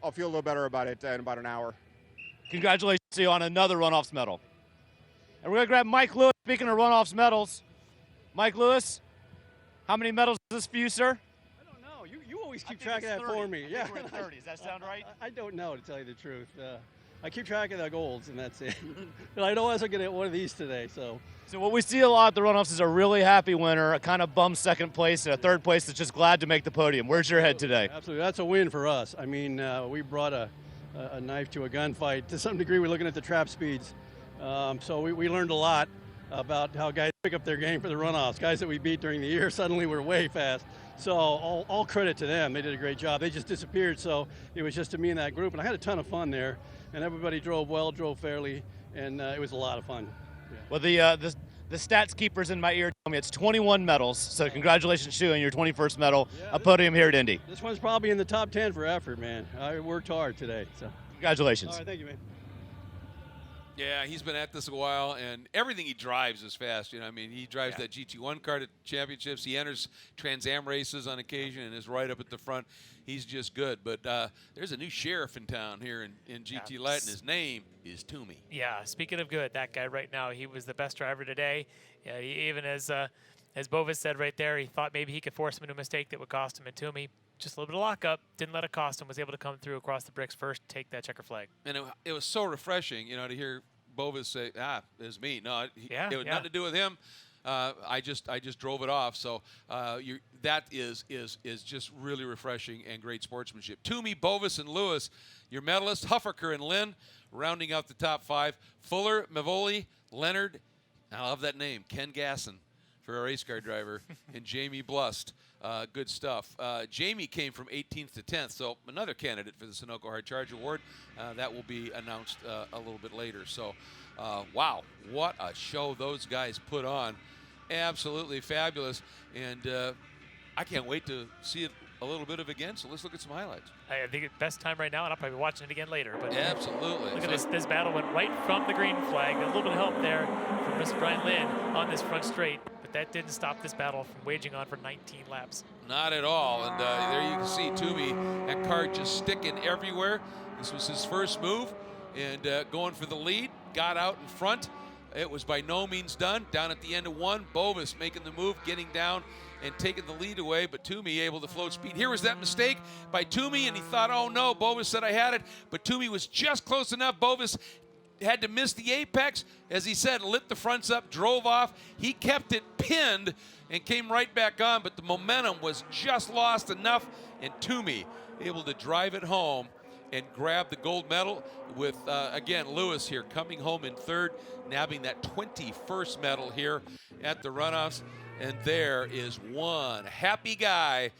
I'll feel a little better about it in about an hour. Congratulations to you on another Runoffs medal. And we're gonna grab Mike Lewis. Speaking of Runoffs medals, Mike Lewis, how many medals is this for you, sir? You always keep track of that 30. for me. I think we're at 30. Does that sound right? I don't know, to tell you the truth. I keep track of the golds, and that's it. But I know I was going to get one of these today. So what we see a lot at the Runoffs is a really happy winner, a kind of bum second place, and a third place that's just glad to make the podium. Where's your head today? Absolutely. That's a win for us. I mean, we brought a knife to a gunfight. To some degree, we're looking at the trap speeds. So we learned a lot about how guys pick up their game for the Runoffs. Guys that we beat during the year, suddenly we're way fast. So all credit to them. They did a great job. They just disappeared, so it was just to me and that group. And I had a ton of fun there, and everybody drove well, drove fairly, and it was a lot of fun. Yeah. Well, the stats keepers in my ear tell me it's 21 medals, so congratulations to you on your 21st medal, a podium here at Indy. This one's probably in the top 10 for effort, man. I worked hard today. So congratulations. All right, thank you, man. Yeah, he's been at this a while, and everything he drives is fast. You know, I mean, he drives that GT1 car to championships. He enters Trans Am races on occasion and is right up at the front. He's just good. But there's a new sheriff in town here in GT-Lite, and his name is Toomey. Yeah, speaking of good, that guy right now, he was the best driver today. Yeah, even as Bovis said right there, he thought maybe he could force him into a mistake that would cost him, and Toomey, just a little bit of lockup, didn't let it cost him, was able to come through across the bricks first, take that checker flag. And it was so refreshing, to hear Bovis say, it was me. No, it had nothing to do with him. I just drove it off. So that is just really refreshing and great sportsmanship. Toomey, Bovis, and Lewis, your medalists. Huffaker and Lynn rounding out the top 5. Fuller, Mavoli, Leonard, I love that name, Ken Gasson for a race car driver, and Jamie Blust. Good stuff. Jamie came from 18th to 10th, so another candidate for the Sunoco Hard Charge Award. That will be announced a little bit later. So, wow, what a show those guys put on. Absolutely fabulous. And I can't wait to see it a little bit of again, so let's look at some highlights. I think it's best time right now, and I'll probably be watching it again later. But absolutely. Look at this. This battle went right from the green flag. A little bit of help there from Mr. Brian Lynn on this front straight, but that didn't stop this battle from waging on for 19 laps. Not at all. And there you can see Toomey, that car just sticking everywhere. This was his first move, and going for the lead, got out in front. It was by no means done. Down at the end of 1, Bovis making the move, getting down and taking the lead away, but Toomey able to float speed. Here was that mistake by Toomey, and he thought, oh no, Bovis said I had it, but Toomey was just close enough. Bovis had to miss the apex. As he said, lit the fronts up, drove off. He kept it pinned and came right back on, but the momentum was just lost enough, and Toomey able to drive it home and grab the gold medal with, again, Lewis here coming home in 3rd, nabbing that 21st medal here at the runoffs. And there is one happy guy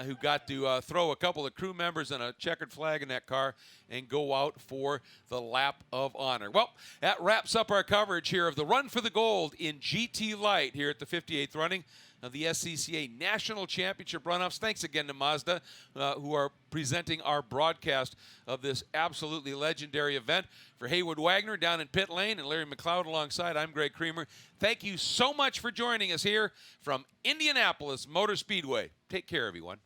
who got to throw a couple of crew members and a checkered flag in that car and go out for the lap of honor. Well, that wraps up our coverage here of the Run for the Gold in GT-Lite here at the 58th running of the SCCA National Championship Runoffs. Thanks again to Mazda, who are presenting our broadcast of this absolutely legendary event. For Haywood Wagner down in pit lane and Larry McLeod alongside, I'm Greg Creamer. Thank you so much for joining us here from Indianapolis Motor Speedway. Take care, everyone.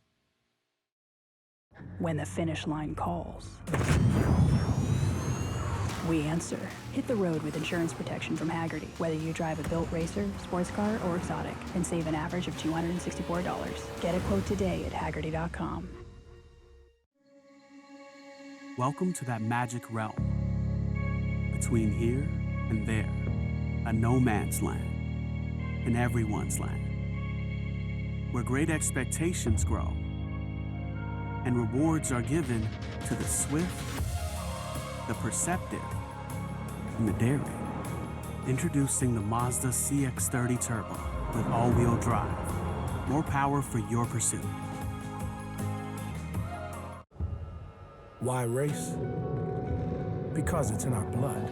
When the finish line calls, we answer. Hit the road with insurance protection from Hagerty. Whether you drive a built racer, sports car, or exotic, and save an average of $264. Get a quote today at Hagerty.com. Welcome to that magic realm. Between here and there, a no man's land, and everyone's land. Where great expectations grow, and rewards are given to the swift, the perceptive, and the daring. Introducing the Mazda CX-30 Turbo with all-wheel drive. More power for your pursuit. Why race? Because it's in our blood.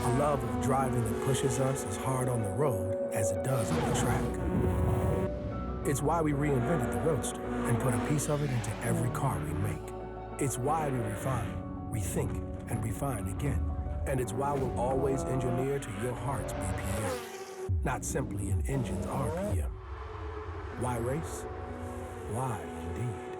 A love of driving that pushes us as hard on the road as it does on the track. It's why we reinvented the Roadster and put a piece of it into every car we make. It's why we refine, rethink, and refine again. And it's why we'll always engineer to your heart's BPM, not simply an engine's RPM. Why race? Why indeed.